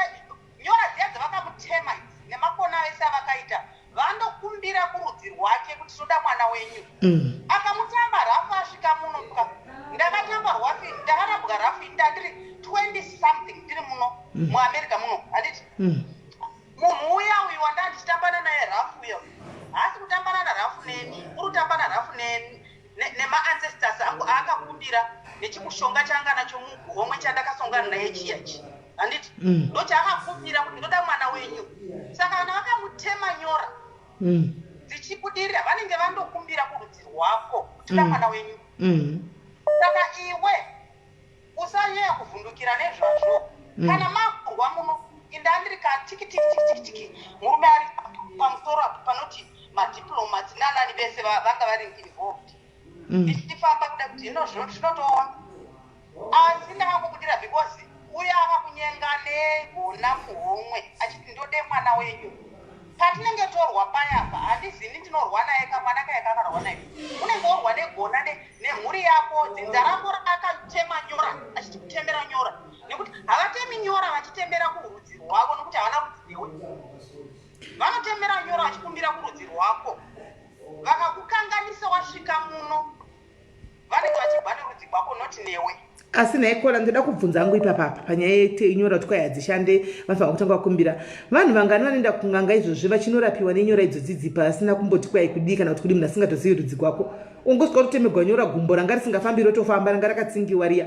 nyora dziya dzavakamutema idzi nemakona ese avakaita vandokumbira kurudzi rwake kuti toda mwana wenyu. Akamutamba rafu asvika muno ndakatamba ndakarambwa rafu ndandiri 20 something ndiri muno muamerica muno, handiti munhu uya uyu wandandichitambana naye rafu uyo haasi kutambana narafu neni, uri kutambana rafu nemaancestors angu aakakumbira nechimushonga changa nacho muhomwe chandakasongana naye chiyachi, handiti ndochaakakumbira kuti ndoda mwana wenyu. Saka kana vakamutema nyora dzichibudirira vanenge vandokumbira kurudzi rwako kuti da mwana wenyu. Saka iwe usanyanya kuvhundukira nezvazvo. Kana makurwa muno indandiri katikitiki murume ari pamusoro panoti madiplomats nanani vese vanga vari involved. Tichifamba kuda kuti ino zvinotowa asi ndakangobudira because uya akakunyenga negona muhomwe achiti ndode mwana wenyu. Patinenge torwa payapa handizini ndinorwa naye kamwana kaye kakarwa naye, unenge orwa negona nemhuri yako. Dzinza rako akatema nyora achititembera nyora, nekuti havatemi nyora vachitembera kurudzi rwako nokuti havana rudzi newe. Vanotembera nyora vachikumbira kurudzi rwako. Vakakukanganisa wasvika muno vanenge vachibva nerudzi rwako noti newe. Asi naikola ndoda kubvunza hangu ipapa panyaya yenyora kuti kwai hadzishande vanofanira kutanga kukumbira. Vanhu vangani vanoenda kunganga izvozvi vachinorapiwa nenyora idzodzi dzipa asina kumboti kwai kudii kana kuti kudi munhu asingatozivi rudzi rwako. Ungosvika kutotemegwa nyora gumbo ranga risingafambi rotofamba ranga rakatsingiwa riya.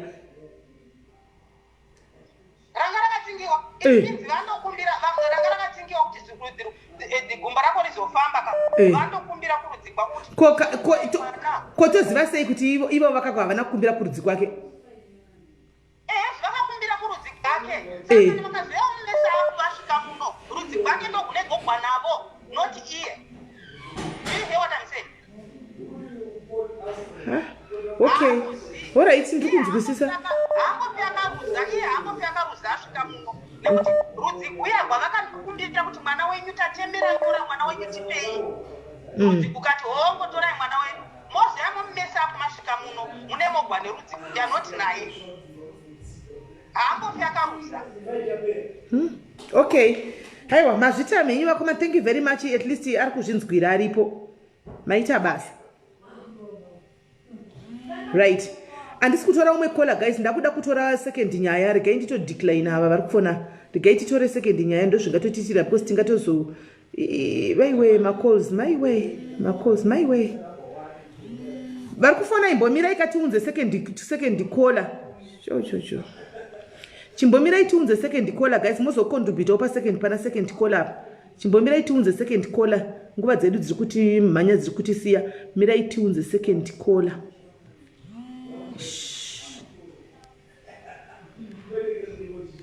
Ranga rakatsingiwa? Inzi vanokumbira ranga rakatsingiwa kuti gumbo rako rizofamba vandokumbira kurudzi kwako. Kotoziva sei kuti ivo vakako havana kukumbira kurudzi kwake? Vakakumbira kurudzi kwake. Saka vakaziva umese avo vasvika muno rudzi kwake ndokunegogwa navo, not iye. Do you hear what I'm saying? Okay. Alright, ndikunzwisisa. Hangopi akaruza, iye hangopi akaruza asvika muno. Nekuti rudzi uya rwavakakumbira kuti mwana wenyu tatembera nyora mwana wenyu tipei. Rudzi kukati hongo torai mwana wenyu. Mose yamomumesa apo masvika muno mune mogwa nerudzi kuti anoti naye. Hangopi akaruza. Okay. Haiwa mazvita menyu vakoma, thank you very much. At least ari kuzvinzwira aripo. Maita basa. Right. Handisi kutora umwe kola guys, ndakuda kutora second nyaya. Regai ndito decline ava vari kufona. Regai titore second nyaya ndozvingatotitira because tingatozo vaiwe macalls my way. Vari kufona imbomirai katiunze second caller. Sure. Chimbomirai tiunze second caller guys, mozocontribute pa second pana second caller. Chimbomirai tiunze second caller. Nguva dzedu dziri kuti mhanya dziri kuti siya. Mirai tiunze second caller.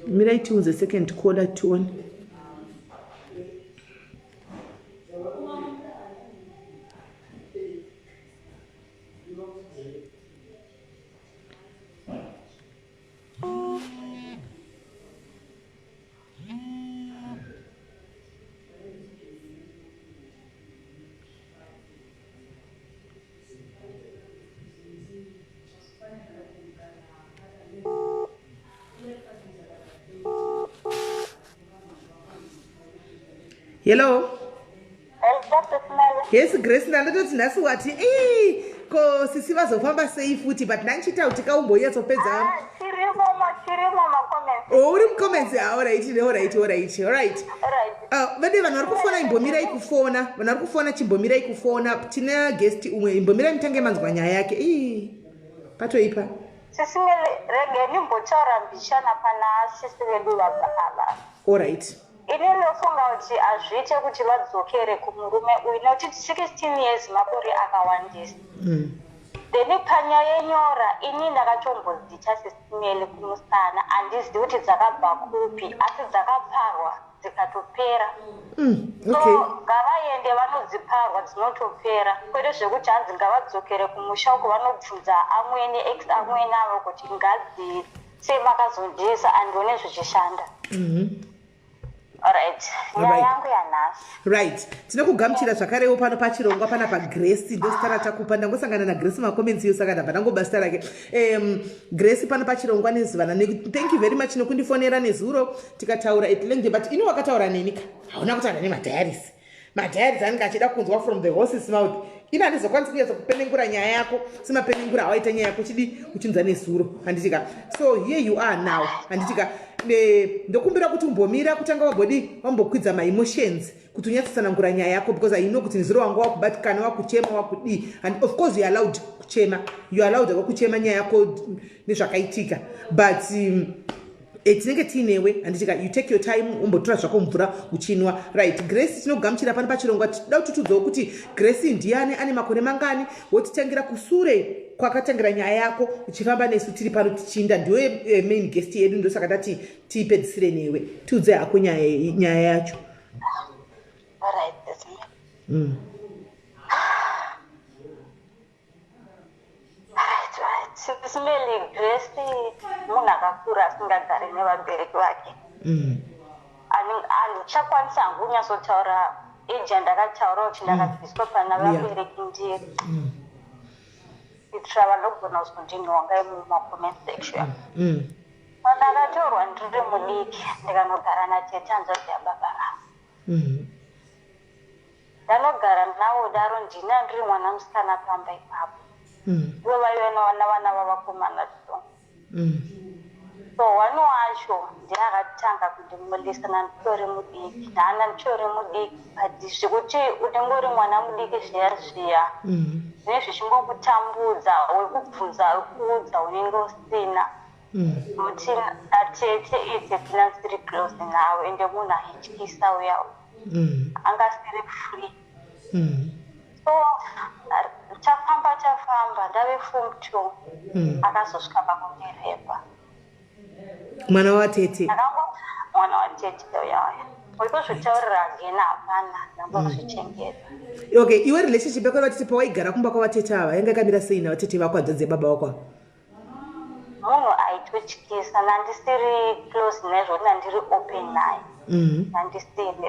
Mirai tiunze second caller tone. Hello. Yes, Grace, ndandoti nhasi wati ko sisi vazofamba sei futi but nanchita kuti kaumbonyatsopedza. Chirimo makomenti. Uri mukomenti. Alright. Vede vanhu vari kufona imbomirai kufona. Vanhu vari kufona chimbomirai kufona. Tina guest umwe imbomirai mutange manzwa nyaya yake. Patoipa. Sis Melly, rege nimbotaura mbishana pana Sis Melly ava. Alright. Ini ndofunga kuti azviite kuti vadzokere kumurume uyu nekuti 16 years makore akawandisa. Then panyaya yenyora ini ndakatombodzita Sis Melly kumusana handizivi kuti dzakabva kupi asi dzakaparwa dzikatopera. Okay. So ngavaende vanodziparwa dzinotopera kwete zvekuti hanzi ngavadzokere kumusha uko vanobvunza amweni ex amweni avo kuti ngazi semakazondisa andione zvichishanda. Alright. Yangu yanasi. Right. Tinokugamuchira zvakarewo pano pachirongwa pana paGrace ndositara takupa ndangosangana naGrace makomenzi yo saka ndabva ndangobasta rake. Grace pano pachirongwa nezivana. Thank you very much nokundifonera nezuro tikataura at length but ino wakataura nenika. Hauna kutaura nemadiaries. Madiaries anenge achida kunzwa from the horse's mouth. Ina handizokwanisi kunyaso kupenengura nyaya yako simapenengura awaita nyaya yako chidi uchinza nezuro handitika. So here you are now handitika. Ndokumbira kuti umbomira kutanga wambokwidza my emotions kuti unyatsanangura nyaya yako because I know kuti nezuro wangu wakubatikana wakuchema wakudi and of course you are allowed kuchema kuchema nyaya yako nezvakaitika but tinenge tinewe handitika you take your time umbotora zvako mvura uchinwa right. Grace tinogamuchira pano pachirongwa tida kuti tudzowo kuti Grace ndiani ane makore mangani wotitangira kusure kwakatangira nyaya yako uchifamba nesu tiri pano tichinda ndiwe main guest yedu ndosaka tati tiipedzisire newe tiudze hako nyaya yacho. Alright, that's me. Sis Melly, Grace munhu akakura asingagari nevabereki vake. Chakwanisa hangu kunyatsotaura age yandakataura kuti ndakabviswa pana vabereki ndiri. Kuitira vanogona kuzondinhonga mumacomment section. Pandakatorwa ndiri mudiki ndikanogara natete hanza kuti ababa vangu. Ndanogara navo daro ndina ndiri mwana musikana pamba ipapo. Vovaiva vana vavakomana so. So one wacho ndakatanga kundimulisana nditori mudiki ndana nditori mudiki but zvekuti unengori mwana mudiki zviya zvine zvichingokutambudza wekubvunza wekuudza unenge usina kuti atete idzi tina siri close nawe ende munhu aityisa uyawo anga siri free. So chafamba ndave form 2 akazosvika pakundirepa. Mwana watete uyaya urikuzvitaurira again hapana ndambozvichengeta. Okay, iwe relationship yako vatete pawaigara kumba kwavatete ava yanga yakamira sei navatete vako hadzadze baba vako? Munhu aitotyisa nandisiri close nezvoti nandiri open naye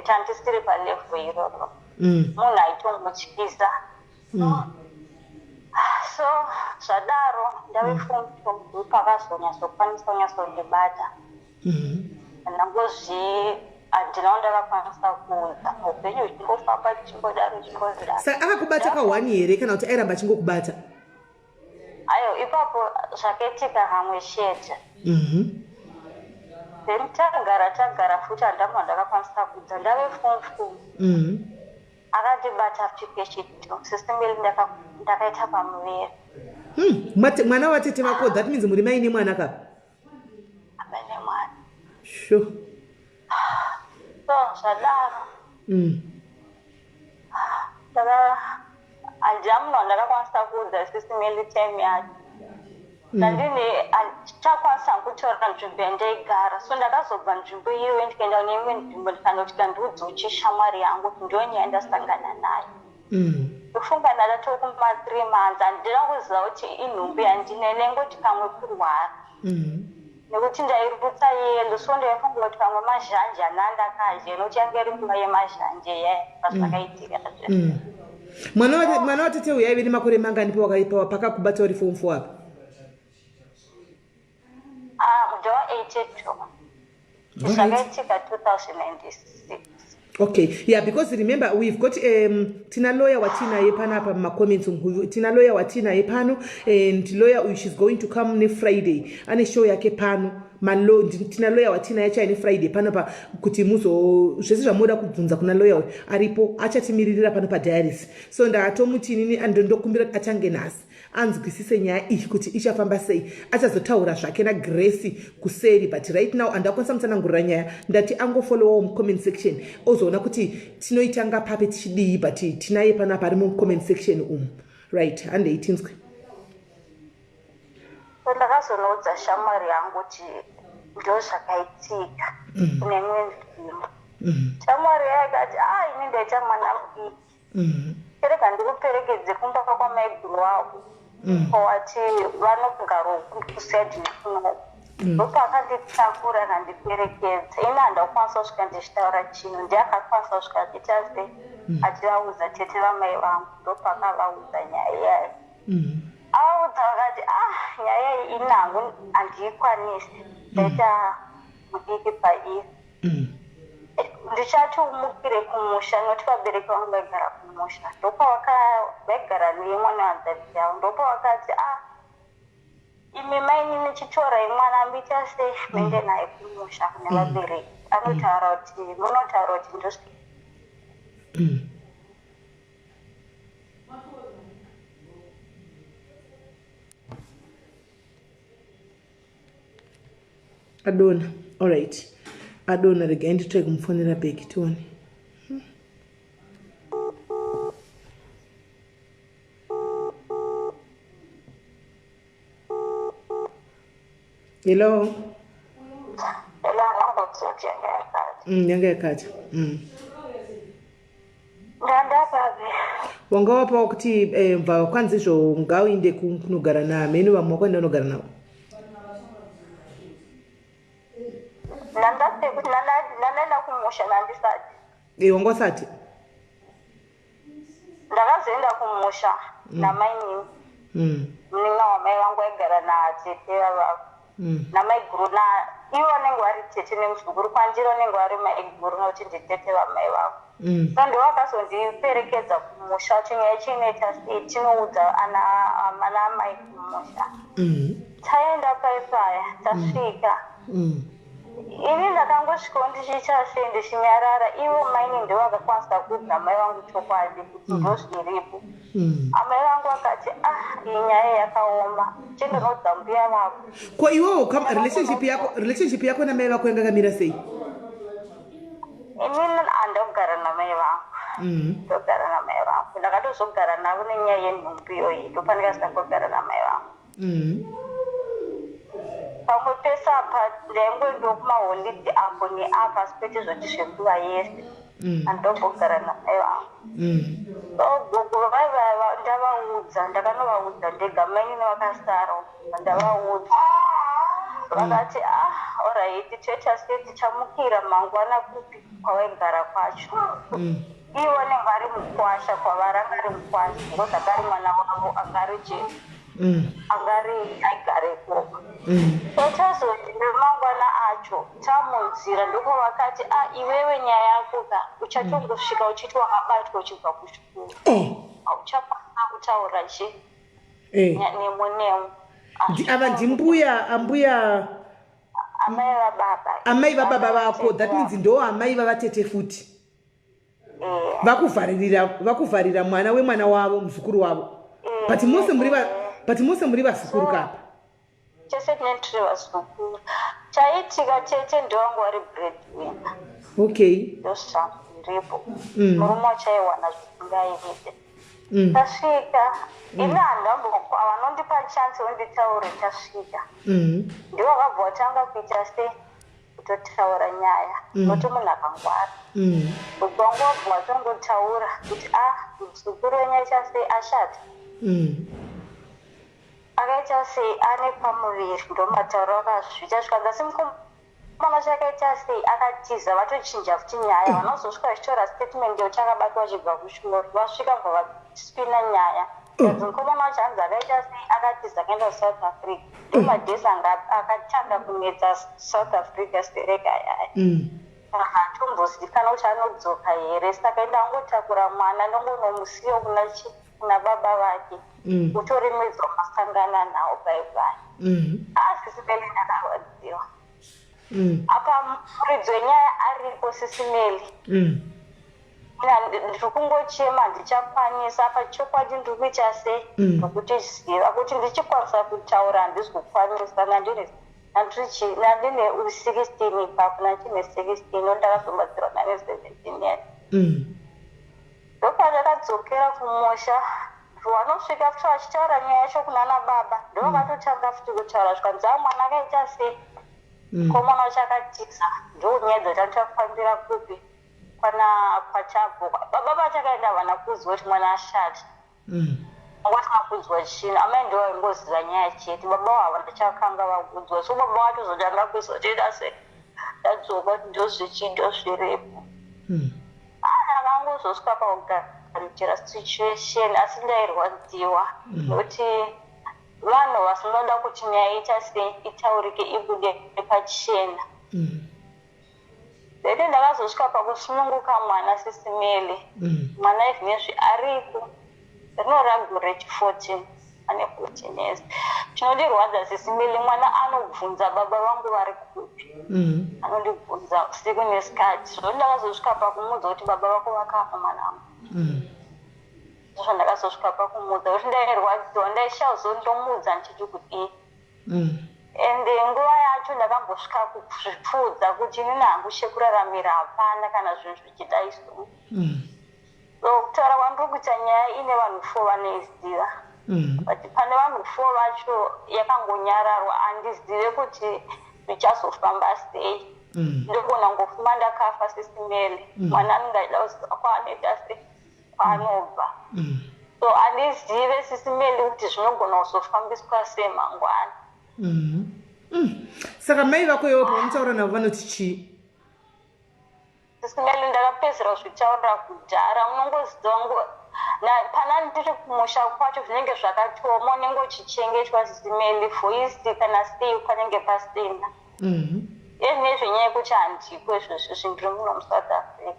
handisiri palevel iroro munhu aitongotyisa. So zvadaro ndave form 2 pakazonyatsokwanisa kunyatsondibata handina ndakakwanisa kuudza upenyu huchingofamba chingodaro. Saka akakubata ka1 here kana kuti airamba achingokubata? Ayo ipapo zvakaitika hamwe chete. Then tagara futi handama ndakakwanisa kuudza ndave form 4 akandibata pike chitu Sis Melly ndakaita pamuviri. Mwana watete vako that means muri maine mwana ka? Amene mwana. Sure. So zvadaro handiamuno ndakakwanisa kuudza Sis Melly time yacho ndandine chakwanisa kutora nzvimbo yandaigara so ndakazobva nzvimbo iyoyo ndikaenda neimwe nzvimbo ndikandotika ndiudza uchishamwari yangu kuti ndiyo nyaya ndasangana nayo. Kufunga ndadatowo kuma3 months handina kuziva kuti inhumbi yandine nengoti kamwe kurwara nekuti ndairutsa yelo so ndaifunga kuti kamwe mazhanje anandakadya nokuti yange iri nguva yemazhanje yaya pasakaitika. Mwana watete uyu aive nemakore mangani pakakubata uri form 4 apa? Ndava 82 zvakaitika 2006. Okay, yeah, because remember we've got tina lawyer watinaye panapa mumacomments tina lawyer watinaye pano and lawyer uyu she's going to come ne Friday ane show yake pano tina lawyer watinaye chaine Friday panapa kuti muzo zvese zvamuda kubvunza kuna lawyer aripo achatimirira pano padiaries. So ndatomutinini andondokumbira atange nasi anzwisise nyaya iyi kuti ichafamba sei achazotaura zvake naGrace kuseri but right now andakwanisa mutsanangurira nyaya ndati angofollowawo mucomment section ozoona kuti tinoitanga pape tichidii but tinaye panapa ari mucomment section right handeitinzwe. Ndakazonoudza shamwari yangu kuti ndo zvakaitika kune imwe nzvimbo. Shamwari yakati ini ndaita mwana mudiki kereka ndikuperekedze kumba kwamaiguru wavo wati vanogaro kusedi kuno ndopa akanditakura akandiperekedza ina handakwanisa kusvika ndichitaura chinhu ndiakakwanisa kusvika ndichaze achivaudza tete vamai vangu ndopa akavaudza nyaya iyayo avaudza vakati nyaya iyi inhangu handiikwanisi ndaita mudiki pairi ndichati umukire kumusha nokuti vabereki vangu vaigara kumusha ndopa vaigara nemwana wanzadzi yavo ndopa vakati imi mainini chitorai mwana mbiita sei mende naye kumusha kune vabereki anotaura kuti munotaura kuti ndosvi Adona, all right. Adona regain to take kumfonera beki tuone. Hello. Nyanga yakati. Wanga wapa kuti mva kwanza izvo ngauinde kunogara naamene vamwe kwenda unogara navo. Ndandaenda kumusha nandisati. Wanga wasati? Ndakazoenda kumusha namainini. Muninga wamai vangu vaigara natete vavavo. Namai guru ivo vanenge vari tete nemuzukuru kwandiri vanenge vari mai guru nokuti nditete vamai vavo. So ndovakazondiperekedza kumusha chinyaya chinoita sei chinoudza ana amai kumusha. Taenda paipaya tasvika. Ini ndakangosvikawo ndichiita sei ndichinyarara ivo maini ndivo vakakwanisa kuudza mai vangu chokwadi kuti ndozviripo. Amai vangu vakati iyi nyaya yakaoma chendinoudza mbuya vako. Ko iwowo relationship yako namai vako yanga yakamira sei? Inini handogara namai vangu. Ndogara namai vangu. Ndakatozogara navo nenyaya yenhumbu iyoyi ndopandikasingogara namai vangu. Pamwe pese apa ndaingoendawo kumaholidhi apo neapo asi kwete zvoti zvenguva yese handogogara namai vangu. Gogo ndavaudza ndakanovaudza ndega maini nevakasara ndavaudza vakati alright toita sei tichamukira mangwana kupi kwawaigara kwacho. Ivo vanenge vari mukwasha kwavaranga ari mukwasha ndozakari mwana wavo angari jesu angari aigare ikoko. Tachazoti nemangwana acho tamunzira ndipo vakati iwewe nyaya yako ka uchatongosvika uchiti wakabatwa uchibva kuchikoro hauchakwanisa kutaura che nemunemu. Ava ndimbuya amai vababa vako, that means ndo amai vavatete futi vakuvharira mwana wemwana wavo muzukuru wavo. But mose muri vasukuru kapa chese tinetiri vasukuru chaitika tete ndiwangu vari breadwinner. Okay. ndosviripo murume wachaiwana zvisingairite. Tasvika ini handambokwa vanondipa chance unditaure tasvika ndivo vakabva vatanga kuita sei kutotaura nyaya noto munhu akangwara ubwangu wabva vatongotaura kuti muzukuru wenyaita sei ashata akaita sei ane pamuviri ndomatauro akazvita zvikadza simukomana chakaita sei akatiza vatochinja futi nyaya vanozosvika vachitora statement yeuchakabatwa achibva kushumori vasvika bva vaspina nyaya kadzi mukomana wacho hanzi akaita sei akatiza akaenda kusouth africa ndomadhesi anga akatanga kunetsa south africa stereka yaya hatombozivikana kuti anodzoka here saka ndangotakura mwana ndongonomusiyo kuna baba vake utori mwedzi wamasangana nawo baibai Sis Melly ndakavadziwa apa muridzi wenyaya aripo Sis Melly ndiri kungochema ndichakwanisa pachokwadi ndiri kuita sei ndokutiziva kuti ndichikwanisa kutaura handizokwanisa nandine u16 ipapo nandine 16 ndakazombatsirwa nane 17 years ndopandakadzokera kumusha vanosvika futi vachitaura nyaya yacho kunana baba ndovakatotanga futi kutaura zvikanzi mwana akaita sei komana wachakatiza ndonyaya dzatachafambira kupi kwachabhokwa baba vachakaenda vana kuziva kuti mwana ashati wasina kudzwa china amai ndo vaimboziva nyaya chete baba wavo ndichakanga vakudzwa so baba watozotanga kuzotenda se ndadzoka kuti ndozvichindo zviripo ndakangozosvika pakugaruchira situation asi ndairwadziwa nokuti vanhu vasinoda kuti nyaya itaurike ibude pachena Leti ndakazosvika pakusununguka mwana Sis Melly. Mwana izvinezvi ariko. Rinoragure 14 ane 14 years. Chinondirwadza Sis Melly mwana anobvunza baba vangu vari kupi. Anondibvunza usiku nesikati. Zvino ndakazosvika pakumudza kuti baba vako vakafa mwanangu. Zvino ndakazosvika pakumudza kuti ndairwadziwa ndaishazondomudza ndichiti kuti ende nguva yacho ndakambosvika kuzvipfudza kuti inini hangu shekuraramira hapana kana zvinhu zvichidai so. So kutaura kwandiri kuita nyaya ine vanhu 4 vanoiziva. But pane vanhu 4 vacho yakangonyararwa handizive kuti zvichazofamba sei. Ndogona ngofuma ndakafa Sis Melly. Mwana anongaida kwaanoita sei kwaanobva. So handizive Sis Melly kuti zvinogona kuzofambiswa sei mangwana. Saka mai vako ivo pamunotaura navo vanoti chii? Sis Melly ndakapedzera kuzvitaurira kudhara munongoziva pana ndiri kumusha kwacho zvinenge zvakatioma unenge uchichengetwa Sis Melly voisi kana sei panenge pasina. Nezvenyaya yekuti handiko izvozvo zvindiri muno muSouth Africa.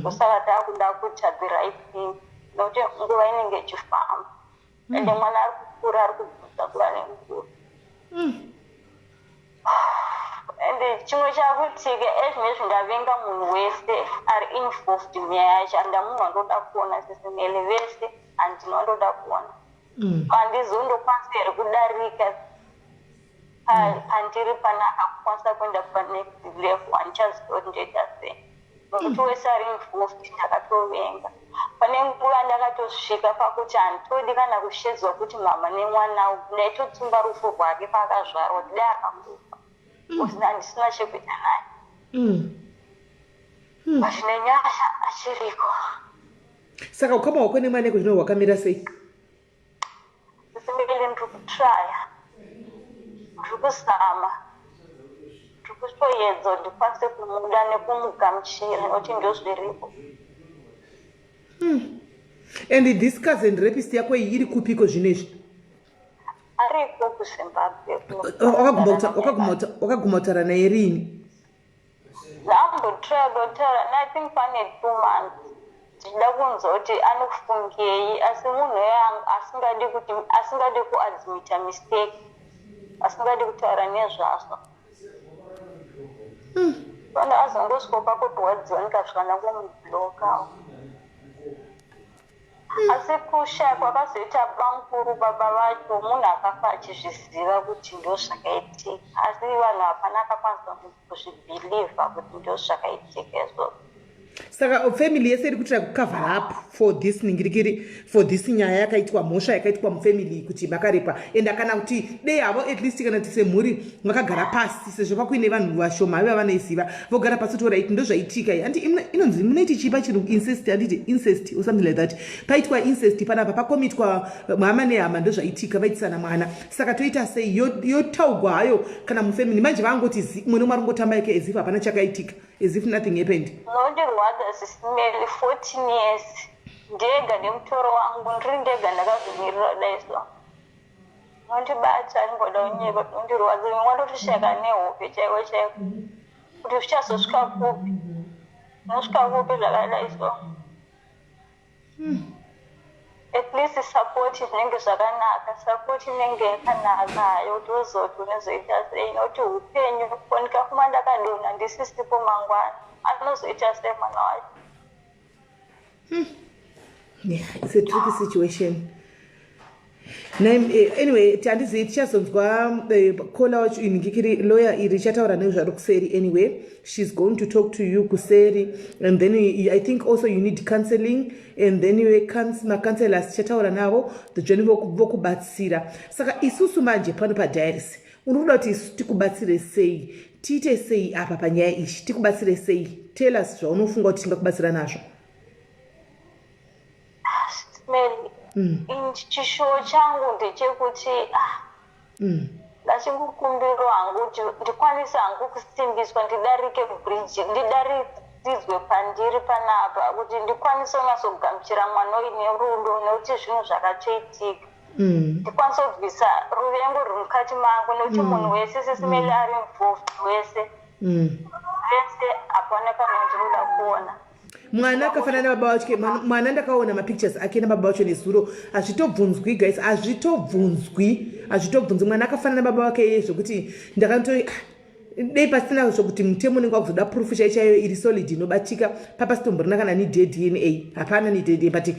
Kusaka taakuda kuita the right thing nokuti nguva inenge ichifamba ende mwana ari kukura ari kubvudza kuva nemukuru. Ende chimwe chakutika ezvinezvi ndavenga munhu wese ari involved munyaya yacho handamunhu andoda kuona Sis Melly vese handinondoda kuona. Handizondokwanisa here kudarika pandiri pana akakwanisa kuenda panext level handichaziva kuti ndoita sei. Nokuti wese ari involved ndakatovenga. Pane nguva ndakatosvika pakuti handitodi kana kushedzwa kuti mama nemwana ndaitotsumba rufu rwake paakazvarwa kuti dai akambofa. Kuti handisina chekuita naye. But nenyasha achiriko. Saka ukama wako nemwana zvino hwakamira sei? Sis Melly ndiri kutraya. Ndiri kuzama. Ndiri kutoedza kuti ndikwanise kumuda nekumugamuchira nokuti ndozviripo. And this cousin rapist yako iyi iri kupiko zvinezvi? Ariko kuZimbabwe. Wakaguma kutaura naye rini? Ndambotraya kutaura naye I think pane 2 months. Ndichida kunzwa kuti anofungei asi munhu asingadi kuadmita mistake. Asingadi kutaura nezvazvo. Pana azongosvika pakutorwadziwa ndikasvika ndangomubhlokawo. Asi kushaya kwakazoita bankuru baba vacho munhu akafa achizviziva kuti ndozvakaitika asi vanhu hapana akakwanisa kuzvibhilivha kuti ndozvakaitika izvozvo. Saka family yese iri kuitira kucover up for this ningirikiri for this nyaya yakaitwa mhosva yakaitwa mufamily kuti vakarepa enda kana kuti dei havo at least kana tise mhuri makagara pasi sezvo pakuine vanhu vashoma vaiva vanoiziva vogara pasi kuti right ndozvaitika handi inonzi munoiti chipa chirungu incest handiti incest or something like that paitwa incest panapa pakomitwa hama nehama ndozvaitika vaitisana mwana saka toita sei yotaugwa hayo kana mufamily manje vangoti mune marongotamba yake as if hapana chakaitika as if nothing happened. Nondirwadza Sis Melly 14 years ndega nemutoro wangu ndiri ndega ndakazvimirira daiso. Nondibata ngoda unyeka nondirwadza wandotosheka nehope chaiwo chaiwo kuti zvichazosvika kupi nosvika kupi zvakadaiso. At least support zvinenge zvakanaka support inenge yakanaka hayo tozoti unozoita sei nokuti upenyu ndikafuma ndakadonha ndisisipo mangwana anozoita sei mwana wacho. Yeah, it's a tricky situation. Anyway, tandizi tichazonzwa kola wacho iningikiri lawyer iri chataura nezvaro kuseri anyway. She's going to talk to you kuseri and then I think also you need counseling and then ma-counselors chataura navo dzoni vokubatsira. Saka isusu manje pano padiaris unoda kuti isu tikubatsire sei tiite sei apa panyaya ichi tikubatsire sei tell us zvaunofunga kuti tingakubatsira nazvo. Melly chishuwo changu ndechekuti ndachikukumbirwa hangu kuti ndikwanise hangu kusimbiswa ndidarike bridge ndidaridzwe pandiri panapa kuti ndikwanise kunatsogamuchira mwana uyu nerudo nekuti zvinhu zvakatoitika ndikwanise kubvisa ruvengo ruri mukati mangu nekuti munhu wese sesimeli ari involved wese hapana kana ndinoda kuona mwana akafanana nababa vacho mwana ndakaona mapictures ake nababa vacho nezuro hazvitobvunzwi guys hazvitobvunzwi mwana akafanana nababa vake zvokuti ndakanto dei pasina zvokuti mutemo unenge wakuzoda proof chaichayo iri solid inobatika papasitomborina kana dna hapana nedna but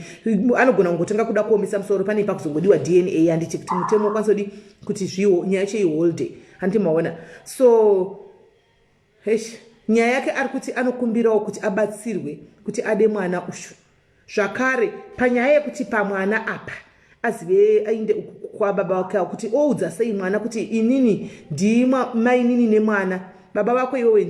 anogona kungotanga kuda kuomesa musoro pane pakuzongodiwa dna handiti kuti mutemo wakwanisa kudi kuti zviwo nyaya yacho iholde handiti maona so nyaya yake ari kuti anokumbirawo kuti abatsirwe kuti ade mwana ushu zvakare panyaya yekuti pamwana apa azive ainde kwababa wake kuti oudza sei mwana kuti inini mainini nemwana baba vako iwewe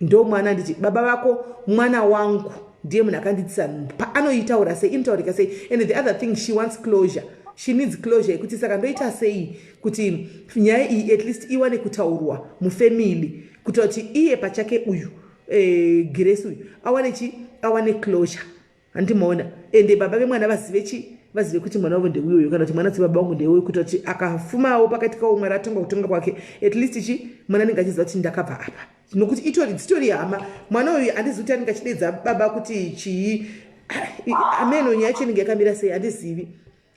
ndo mwana nditi baba vako mwana wangu ndiye munhu akanditisa anoitaura sei inotaurika sei and the other thing she wants closure she needs closure yekuti saka ndoita sei kuti nyaya iyi at least iwane kutaurwa mufamily kuti iye pachake uyu Grace uyu awane closure handimaona ende baba vemwana vazive kuti mwana wavo ndeuyoyo kana kuti mwana dzibaba vangu ndeuyo kuti akafumawo pakati kaumwe ratanga kutonga kwake at least mwana anenge achiziva kuti ndakabva apa nokuti dzitori hama mwana uyu handizivi kuti anenge achidedza baba kuti chii ameno nyaya yacho inenge yakamira sei handizivi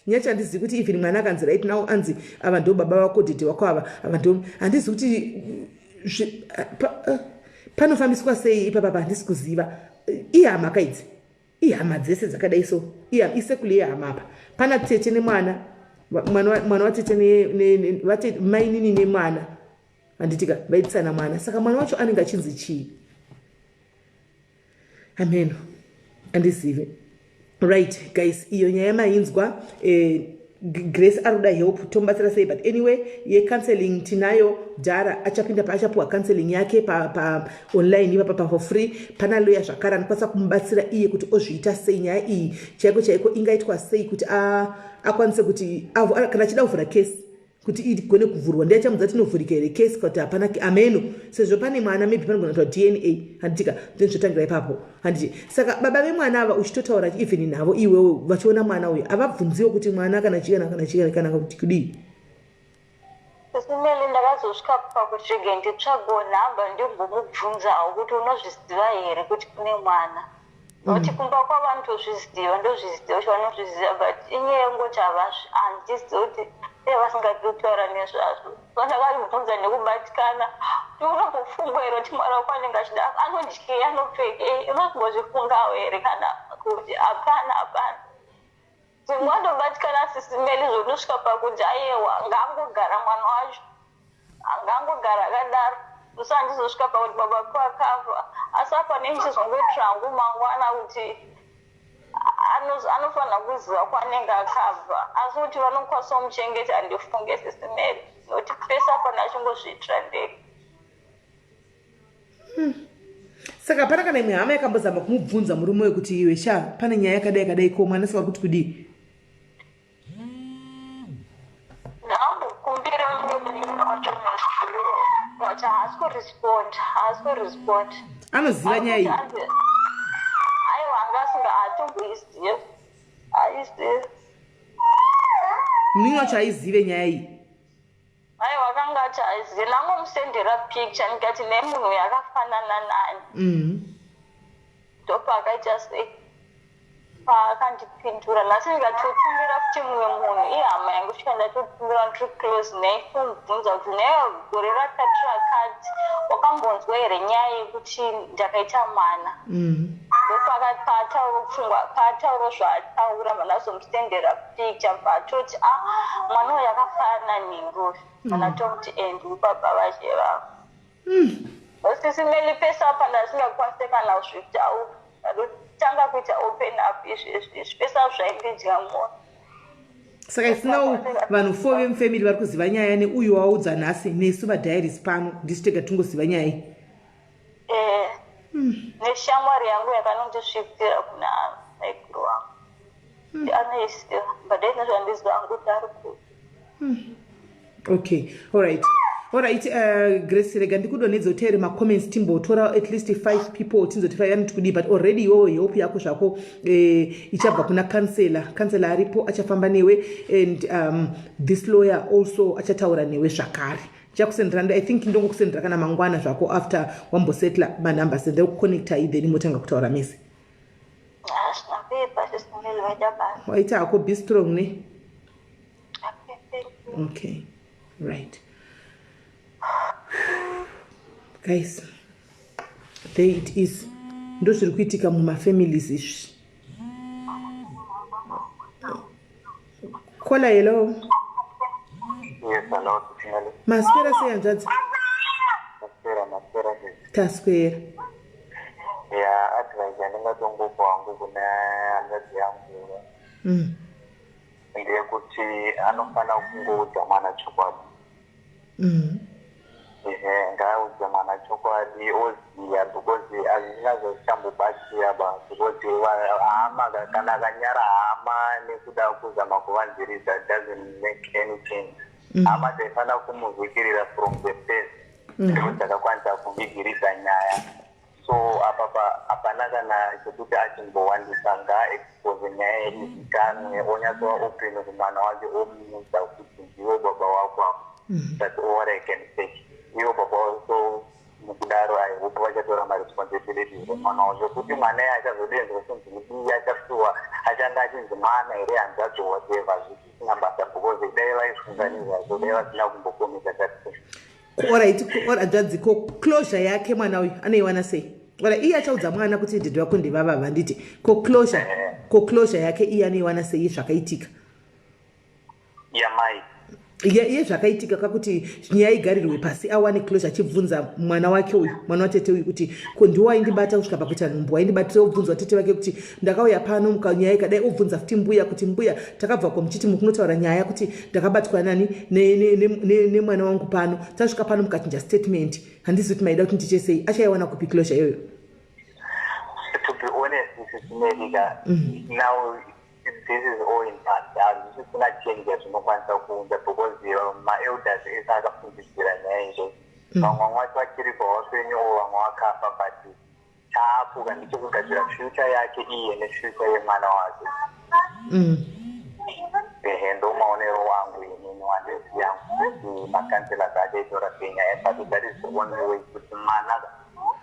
nyaya yacho handizivi kuti even mwana akanzi right now anzi ava ndo baba vako dhedhe wako ava ndo handizivi kuti panofambiswa sei ipapa handisi kuziva ihama kaidzi ihama dzese dzakadai so isekulu yehama apa pana tete nemwana mwana watete mainini nemwana handitika vaitsana mwana saka mwana wacho anenge achinzi chii ameno handizive right guys iyo nyaya yamainzwa Grace aruda help tombatsira sei but anyway counseling tinayo Dara achapinda achapuwa counseling yake pa online ipapa for free pana lawyer zvakara anokwanisa kumubatsira iye kuti ozviita sei nyaya iyi chaiko ingaitwa sei kuti akwanise kuti kana achida kuvhura case kuti igone kuvhurwa ndiye achamudza kuti inovhurika here case kuti hapana ameno sezvo pane mwana maybe panogona kuitwa dna handitika then zvotangira ipapo handiti saka baba vemwana ava uchitotaura even navo iwewo vachiona mwana uyu havabvunziwo kuti mwana kana kuti kudii sesimeli ndakazosvika pakutsvige nditsvago nhamba ndimbomubvunzawo kuti unozviziva here kuti kune mwana nokuti kumba kwavanotozviziva ndozviziva kuti vanozviziva but inyaya yengoti handizivi kuti vasingatotaura nezvazvo vandakazvibvunza nekubatikana unombofunga here kuti mwana wako anenge achida anodyei anopfekei unozimbozvifungawo here kana kuti hapana tingandobatikana sisimeli zvonosvika pakuti aiwa ngaangogara mwana wacho angangogara akadaro usandizosvika pakuti baba ko akafa asi apa nenichizongoitira hangu mangwana kuti anofanira kuziva kwanenge akabva asi kuti vanokwanisa kumuchengeta handifunge sisimeli nokuti pese apana achingozviitira ndege saka pana kana imwe hama yakambozama kumubvunza murume wekuti iwe pane nyaya yakadai ko mwana saka kuti kudii ndambokumbira but haasi kurespond anoziva nyaya iyi aiwa angasinga hatomboiziva aizivi munini wacho aizive nyaya iyi aiwa akangati aizive nangomusendera picture ndikati nemunhu yakafanana nani ndopakaita sei paakandipindura nhasi ndikatotumira kuti mumwe munhu ihama yangu svika ndatotumira ndiri close naye kumubvunza kuti naye gore rakati rakati wakambonzwa here nyaya yekuti ndakaita mwana ndopatauro zvaataura manazomusendera picture patoti mwana uyu akafanana nengovi kana tomuti ndibaba vache vavo sisimeli pese apa ndasingakwanise kana kuzvitaura tanga kuita open up izvezvi pesa zvaindidya mona saka isinawo vanhu 4 vemufamily vari kuziva nyaya neuyu waudza nhasi nesu vadiaries pano ndisi tega tingoziva nyaya iyi neshamwari yangu yakanondisvikira kuna maikuru wangu anesi but then zvandizwa kuti ari Okay, all right, Grace, rega ndikudonedzoteere macomments timbotora at least 5 people tinzotifa yani tikudi, but already iwowo hope yako zvako ichabva kuna kansela aripo achafamba newe, and this lawyer also achataura newe zvakare. Chakusendera, I think ndongokusendera kana mangwana zvako after wambosetla manumbers, and then kuconnecta then motanga kutaura mese. Waita ako be strong ne? Okay, right. Guys, there it is. Ndo zviri kuitika mumafamilies izvi. Kola, hello. Yes, hello. Maswera sei hanzvadzi? Maswera. Taswera. Yeah, advice yandingatongopa wangu kuna hanzvadzi yangu. Ndeyekuti anofana kungoudza mwana chokwadi. Ngaaudze mwana chokwadi oziya, because azvinazochambobatsira because hama kana akanyara hama nekuda kuzama kuvanzirisa doesn't make any sense. Hama dzaifana kumuvhikirira from the first, ndipo dzakakwanisa kuvhigirisa nyaya. So apana kana chekuti achimbowandisa ngaexpose nyaya izikanwe, onyatsova open kumwana wake omuudza kuti ndiwe baba wako. That's all I can say. Iwo baba also mukudaro aihope vachatora maresponsibilities emwana wacho, kuti mwana iye achazodenzwa kunzi achapiwa achanga achinzi mwana here hanzvadzi whatever, zvisina basa, because dai vaifunganizva so dai vasina kumbokomisa chati. Alright, hanzvadzi ko closure yake mwana uyu anoiwana sei? Iye achaudza mwana kuti dhedhe wako ndivava vanditi ko closure yake iye anoiwana sei zvakaitika? Yamai. Iye zvakaitika kakuti nyaya igarirwe pasi awane closure, achibvunza mwana wake uyu, mwana watete uyu kuti ko ndiwe waindibata kusvika pakuita nhumbu, waindibatira obvunzwa tete vake kuti ndakauya pano mukanyaya ikadai, obvunza futi mbuya kuti mbuya takabva muchiti mukunotaura nyaya kuti ndakabatwa nani nemwana wangu pano, tasvika pano mukachinja statement, handisi kuti maida kuti ndichesei. Achaiwana kupi closure iyoyo? To be honest, this is medical. Now this is all in past. This is not changes zvinokwanisa kuunza, because my elders is akafundisira nyaya izvo. Vamwe vacho vachiri pavapenyu vamwe vakafa, but chaapuka ndichokugadzira future yake iye nefuture yemwana wake. Ndo maonero wangu inini wandezi yangu makansela achaitaura senyaya, but that is the only way kuti mwana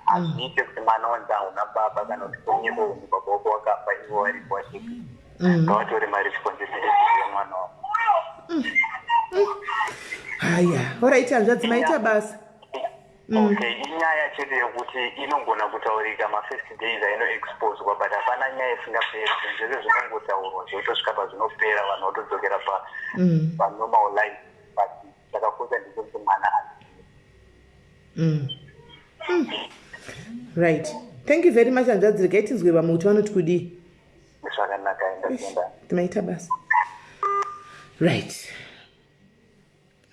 azviite kuti mwana wanzangu nababa kana kuti konyeko uni baba wako wakafa ivo varipo vachika ngavatore maresponsibilities yemwana wavo. Haya, alright, hanzvadzi maita basa. Okay, inyaya chete yekuti inogona kutaurika ma-first days ainoexposwa, but hapana nyaya isingaperi. Zvese zvinongotaurwa zvotosvika pazvinopera, vanhu votodzokera panormal life, but chakakosha ndechekuti mwana Right. Thank you very much, hanzvadzi. Regai tinzwe vamwe kuti vanoti kudii. zvakanaka endakunda. Timaita basa.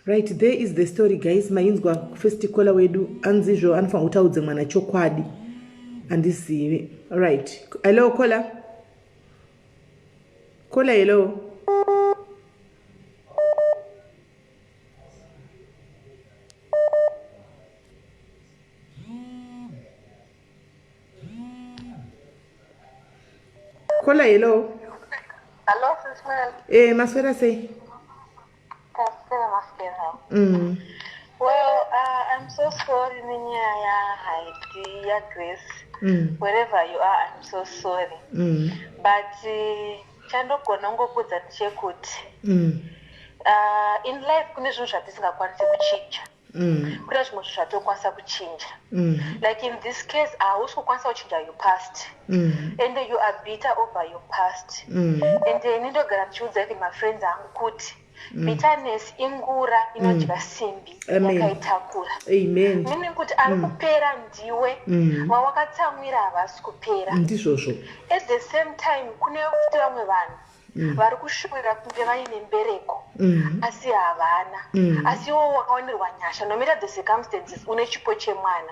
Right, there is the story, guys. Mainzwa first caller wedu anzizvo anofanira kutaudza mwana chokwadi andizive. Right, hello caller. Hello. Caller, hello. Hello, Sis Melly. Maswera sei? Well, I'm so sorry, Minya, Heidi, Grace. Wherever you are, I'm so sorry. But chando konongo kudza chekuti. In life kune zvinhu zvatisingakwanisi kuchinja. Kune zvimwe zvatokwanisa kuchinja. Like in this case, hausi kukwanisa kuchinja your past. And you are bitter over your past. And ndinogara ndichiudza kuti my friends angu kuti bitterness ingura inodya simbi yakaitakura. Amen. Meaning kuti ari kupera ndiwe wawakatsamwira havasi kupera. Ndizvozvo. At the same time kune futi vamwe vanhu vari kushuvira kunge vaine mbereko asi havana, asi iwo wakawanirwa nyasha, no matter the circumstances une chipo chemwana.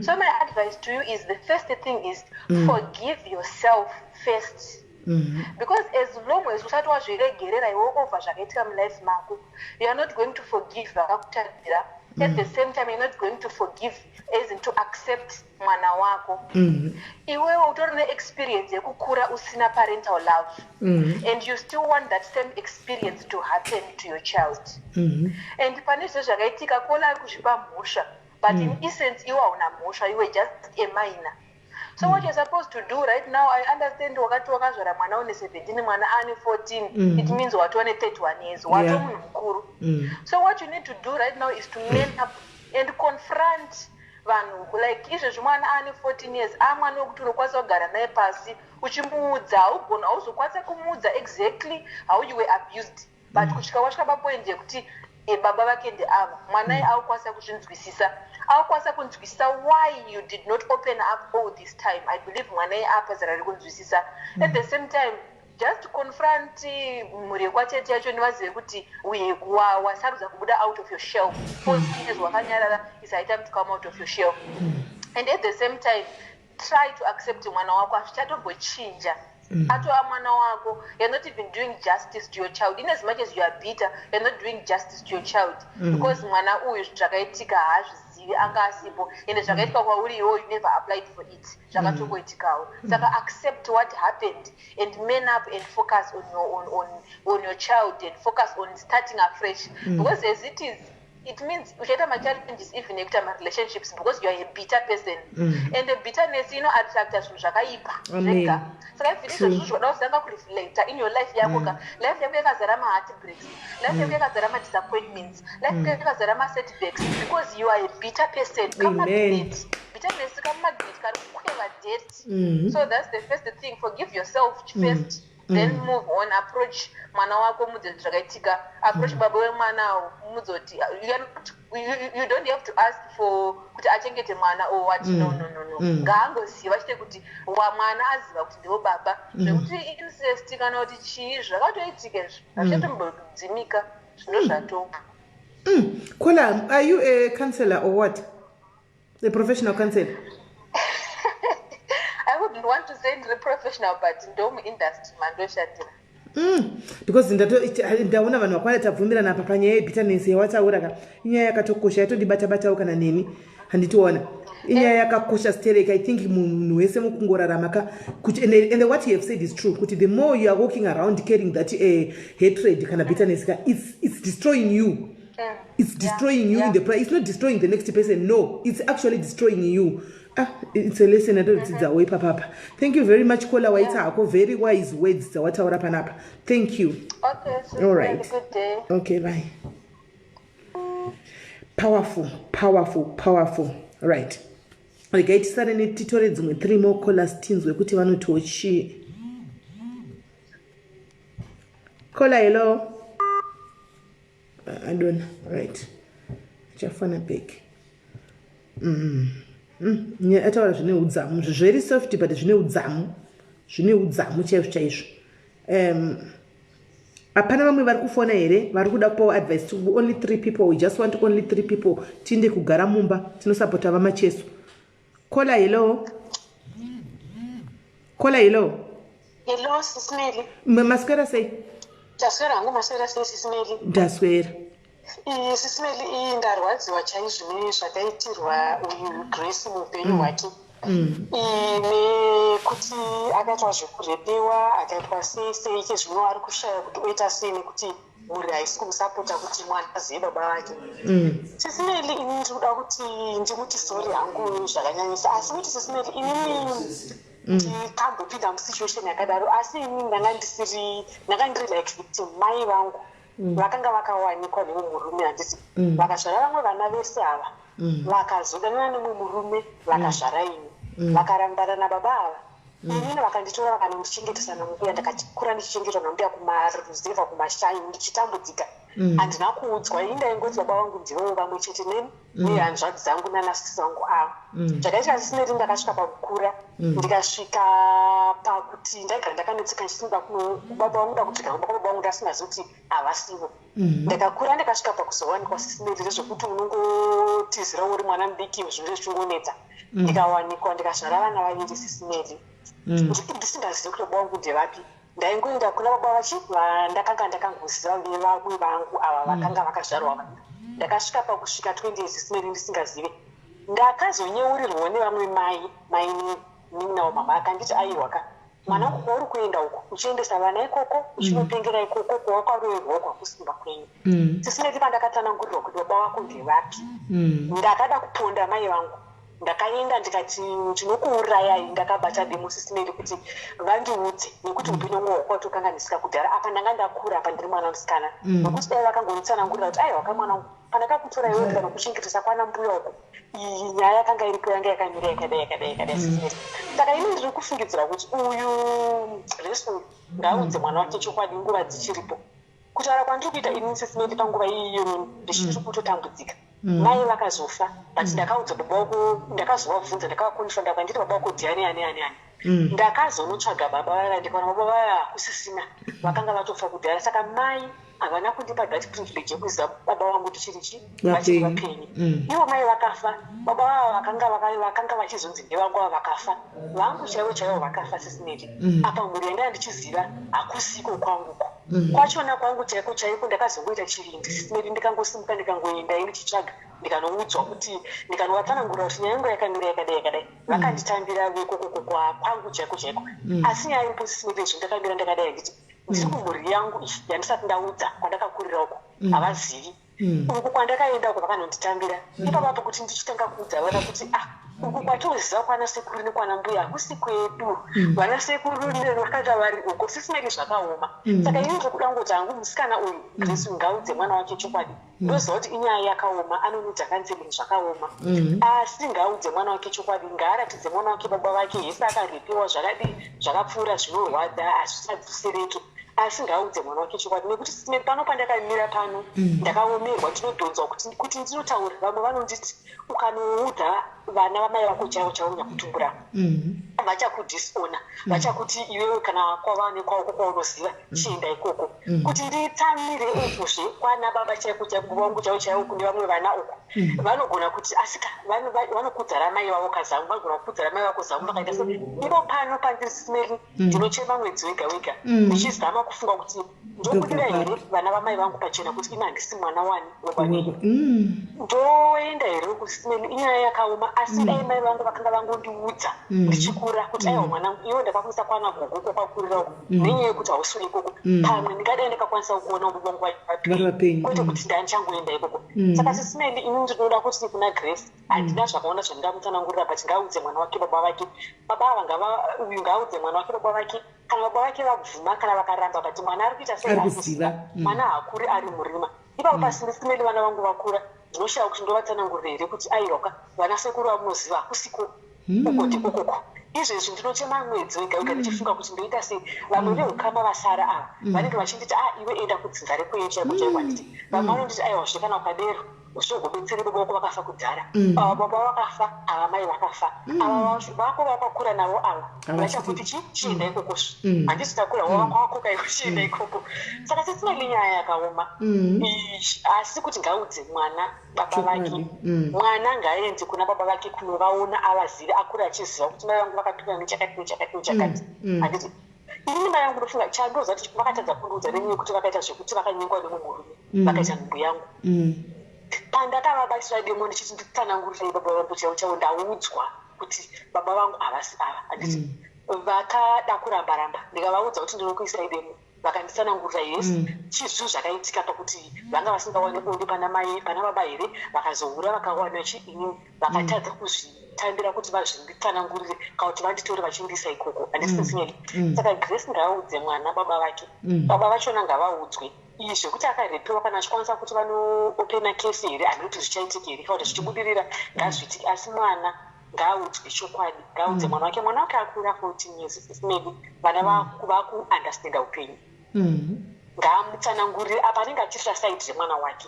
So my advice to you is, the first thing is forgive yourself first Because as long as usati wazviregerera iwe over zvakaitika mulife mako, you are not going to forgive vakakutadzira. At the same time, you're not going to forgive as in to accept mwana wako. Iwe utori ne-experience yekukura usina parental love, and you still want that same experience to happen to your child. And pane zviro zvakaitika kola ari kuzvipa mhosva, but in essence iwe hauna mhosva, you were just a minor. So what you're supposed to do right now, I understand wakati wakazvara mwana une 17, mwana ane 14, it means watone 31 years, wato munhu mukuru. So what you need to do right now is to man up and confront vanhu, like izvezvi mwana ane 14 years, mwana wekuti unokwanisa kugara naye pasi uchimuudza, hauzokwanisa kumuudza exactly how you were abused, but kusvika wasvika papoint yekuti baba vake ndeava, mwana aukwanisa kuzvinzwisisa, aukwanisa kunzwisisa why you did not open up all this time. I believe mwana apa zara riri kunzwisisa. At the same time, just confront mhuri yekwatete yacho nevazive kuti wasarudza kubuda out of your shell. Because years wakanyarara is high time to come out of your shell. And at the same time, try to accept mwana wako azvichatombochinja. Atova mwana wako, you're not even doing justice to your child. In as much as you are bitter, you're not doing justice to your child. Because mwana uyu zvakaitika haazvizivi, anga asipo, ende zvakaitika kwauri iwo, you never applied for it. Zvakatongoitikawo. Saka accept what happened and man up and focus on your child and focus on starting afresh. Because as it is, it means uchaita ma-challenges even ekuita ma-relationships because you are a bitter person. And the bitterness attracta zvinhu zvakaipa zvega. Saka if izvo zvinhu zvoda kuzanga kureflecta in your life yako ka life yako yakazara ma-heartbreaks, life yako yakazara ma-disappointments, life yako yakazara ma-setbacks because you are a bitter person. Kamagnet bitterness kamagnet kari kukweva debt. So that's the first thing. Forgive yourself first. Then move on, approach mwana wako mudze zvakaitika, approach baba wemwana mudzoti you don't have to ask for kuti achengete mwana or what. No. Ngaangoziva chete kuti mwana aziva kuti ndiwo baba, zvekuti incest kana kuti chii zvakatoitika izvo hazvichatombodzimika, zvino zvatopa. Kola, are you a counselor or what? A professional counselor? I wouldn't want to say the professional, but in the industry, mandoshatira. Because ndaona vanhu vakwana tabvumirana apa panyaya yebitterness yawataura ka inyaya yakatokosha yatondibata-batawo kana neni handitiona inyaya yakakosha stereka. I think munhu wese mukungorarama ka and what you have said is true kuti the more you are walking around carrying that hatred kana bitterness ka it's destroying you. It's destroying you in the price. It's not destroying the next person. No, it's actually destroying you. It's a lesson I don't see way papa. Thank you very much, Kola Waita. Very wise words. Panapa. Thank you. Okay, so all right. Have a good day. Okay, bye. Powerful. Right. Okay, it's starting to tell you 3 more callers teams we kuti vanotochi. Kola, hello. I don't know. Right. Chafana big. Ataura zvine udzamu very soft but zvine udzamu chaizvo. Hapana vamwe vari kufona here vari kuda kupawo advice to only 3 people. We just want only 3 people tinde kugara mumba tinosapota vamacheso. Kola, hello. Hello, Sis Melly. Maswera sei? Taswera hangu maswera sei Sis Melly? Ndaswera. Sis Melly ndarwadziwa chaizvo zvakaitirwa uyu Grace muupenyu hwake. Nekuti akaitwa zvekurepewa, akaitwa sei chezvino ari kushaya kuti oita sei nekuti mhuri haisi kumusapota kuti mwana azive baba vake. Sis Melly ini ndiri kuda kuti ndimuti sorry hangu zvakanyanyisa, asi kuti Sis Melly inini ndikambopinda musituation yakadaro, asi ini ndanga ndiri like victim. Mai vangu vakanga vakawanikwa nemumwe murume handiti, vakazvara vamwe vana vese ava, vakazodanana nemumwe murume vakazvara ini, vakarambana nababa ava. Inini vakanditora vakanondichengetesa nambuya, ndakakura ndichichengetwa nambuya kumaruzevha kumashanyi ndichitambudzika. Handina kuudzwa, ini ndaingoti baba vangu ndivo vamwe chete neni nehanzvadzi dzangu nanasisi vangu ava. Zvakaitika Sis Melly ndakasvika pakukura, ndikasvika pakuti ndaigara ndakanetseka ndichisimba baba vangu da kutsvika baba vangu ndasingazivi kuti havasivo. Ndakakura ndikasvika pakuzowanikwa Sis Melly zvezvokuti unongoti kutizira uri mwana mudiki zvinenge zvichingometa ndikawanikwa ndikazvara vana vaviri Sis Melly ndisingazivi kuti baba vangu ndevapi ndaingoenda kuna baba vachi vandakanga ndakangoziva vevamwe vangu ava vakanga vakazvarwa vana ndakasvika pakusvika 20 Sis Melly ndisingazive ndakazonyeurirwawo nevamwe mai ninawo mama akanditi aiwaka mwana wangu kwauri kuenda uko uchiendesa vana ikoko uchinopengera ikoko kwawakaroverwa kwakusimba kwenyu Sis Melly pandakatsanangurirwa kuti baba vako ndevapi ndakada kuponda mai vangu ndakaenda ndikati ndinokuurayai ndakabata demo Sis Melly kuti vandiudze nekuti upenyu wangu hwakatokanganisika kudhara apa ndanga ndakura apa ndiri mwana musikana nokuti dai vakangonditsanangurira kuti aiwa mwana wangu pandakakutora iwe kana kuchingirisa kwana mbuya uko iyi nyaya yakanga iripo yanga yakamira yakadai Sis Melly saka ini ndiri kufungidzira kuti uyu resu ngaudze mwana wake chokwadi nguva dzichiripo kutaura kwandiri kuita ini Sis Melly panguva iyoyo ndichiri kutotambudzika mai vakazofa but ndakaudza baba wako ndakazovabvunza ndakavakundisa ndakanditi baba wako ndiani ndakazonotsvaga baba vaya ndikaona baba vaya hakusisina vakanga vatofa kudhara saka mai havana kundipa that privilege yekuziva baba vangu tichiri vachiri vapenyu ivo mai vakafa baba vavo vakanga vachizonzi ndevangu ava vakafa vangu chaivo vakafa Sis Melly apa mhuri yandanga ndichiziva hakusiko kwanguko kwachona kwangu chaiko ndakazongoita chirindi Sis Melly ndikangosimuka ndikangoenda ndichitsvaga ndikanoudzwa kuti ndikanovatsanangurira kuti nyaya yangu yakamira yakadai vakanditambira vekoko kwangu chaiko asi nyaya iripo Sis Melly zvindakamira ndakadai nditi ndiri kumhuri yangu yandisati ndaudza kwandakakurira uko havazivi uku kwandakaenda uko vakanonditambira ipapapo kuti ndichitanga kuudza vana kuti uku kwatoziva kwana sekuru nekwana mbuya hakusi kwedu vana sekuru vakanga vari uko Sis Melly zvakaoma saka ini zvokuda kuti hangu musikana uyu Grace ngaudze mwana wake chokwadi ndoziva kuti inyaya yakaoma anonudza kanzelini zvakaoma asi ngaudze mwana wake chokwadi ngaaratidze mwana wake baba vake hese akarepiwa zvakadii zvakapfuura zvinorwadza hazvisadzosereke asi ngaudze mwana wake chokwadi nekuti Sis Melly pano pandakamira pano ndakaomerwa ndinodhonzwa kuti ndinotaura vamwe vanonditi ukanoudza vana vamai vako chaivo nyakutumbura vachakudisona vachakuti iwewe kana kwava nekwauko kwaunoziva chienda ikoko kuti nditsamire ukuzve kwana baba chaiko vangu chaivo kune vamwe vana uko vanogona kuti asika vanokudzara mai vavo kazangu vanogona kukudzara mai vako zangu vakaita so ivo pano pandiri Sis Melly ndinochema mwedzi wega ndichizama kufunga kuti ndokudira here vana vamai vangu pachena kuti ina handisi mwana wani webwanei ndoenda here kuSis Melly inyaya yakaoma asi dai mai vangu vakanga vangondiudza ndichikura kuti aiwa mwanangu iwe ndakakuisa kwana gogo kwakurira uko nenyaya yekuti hausuri ikoko pamwe ndingadai ndakakwanisa kuona baba vangu vapi kwete kuti ndanichangoenda ikoko saka Sis Melly ini ndinoda kuti kuna Grace handina zvakaona zvandingamutsanangurira but ngaudze mwana wake baba vake baba ava uyu ngaudze mwana wake baba vake kana baba vake vabvuma kana vakaramba but mwana ari kuita seakuziva mwana haakuri ari murima ipapo pasindi Sis Melly vana vangu vakura ndinoshaya kuti ndovatsanangurira here kuti airoka vana sekuru vamunoziva hakusiko uko ndikokoko izvezvi ndinochema mwedzi wega ndichifunga kuti ndoita sei vamwe veukama vasara ava vanenge vachinditi iwe enda kudzinza rekweyo chaikochaikwaniti vamwe vanonditi aiwa zvino kana ukadero usogobetsere baba vako vakafa kudhara ava baba vakafa ava mai vakafa ava vako vakakura navo ava vachakuti chienda ikokosvo handisi takura wavako wako kaiko chienda ikoko saka Sis Melly nyaya yakaoma asi kuti ngaudze mwana baba vake mwana ngaaende kuna baba vake kunovaona avazive akura achiziva kuti mai vangu vakapika nechakati handiti ini mai yangu ndofunga chandoza kuti vakatadza kundiudza nenyaya yekuti vakaita zvekuti vakanyengwa nemunhurume vakaita nhumbu yangu pandakavabatira demo ndichiti nditsanangurirei baba vangu chaivo ndaudzwa kuti baba vangu havasi ava handiti vakada kuramba ndikavaudza kuti ndinokuisai demo vakanditsanangurira yesi chizvo zvakaitika pakuti vanga vasingawani bonde pana baba here vakazohura vakawana chiinini vakatadza kuzvitambira kuti vazvinditsanangurire kana kuti vanditore vachindisa ikoko handisi Sis Melly saka Grace ngaaudze mwana baba vake baba vachona ngavaudzwe izvi zvekuti akarepiwa kana achikwanisa kuti vanoopena kesi here handii kuti zvichaitika here kana kuti zvichibudirira ngazvitiki asi mwana ngaudzwe chokwadi ngaudze mwana wake akura 14 years Sis Melly vana vakuundastanda upenyu ngaamutsanangurire apa anenge achirira saidi remwana wake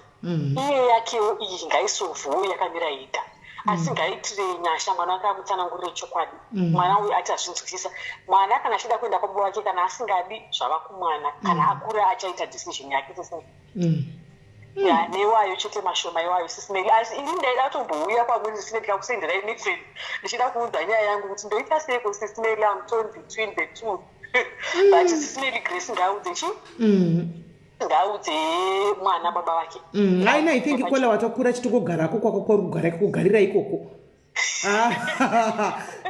iye yakewo iyi ngaisovhuwo yakamira yega asi ngaitire nyasha mwana wake amutsanangurire chokwadi mwana uyu ati azvinzwisisa mwana kana achida kuenda kwababa wake kana asingadi zvava kumwana kana akura achaita decision yake ya newayo chete mashoma iwayo Sis Melly asi ini ndaida kutombouya pamwe Sis Melly kakusendera ini friend ndichida kuudza nyaya yangu kuti ndoita seiko Sis Melly I'm torn between the two but Sis Melly Grace ngaudze chi ngaudze mwana baba wake I think kola watokura chitokogarako kwako kugarira ikoko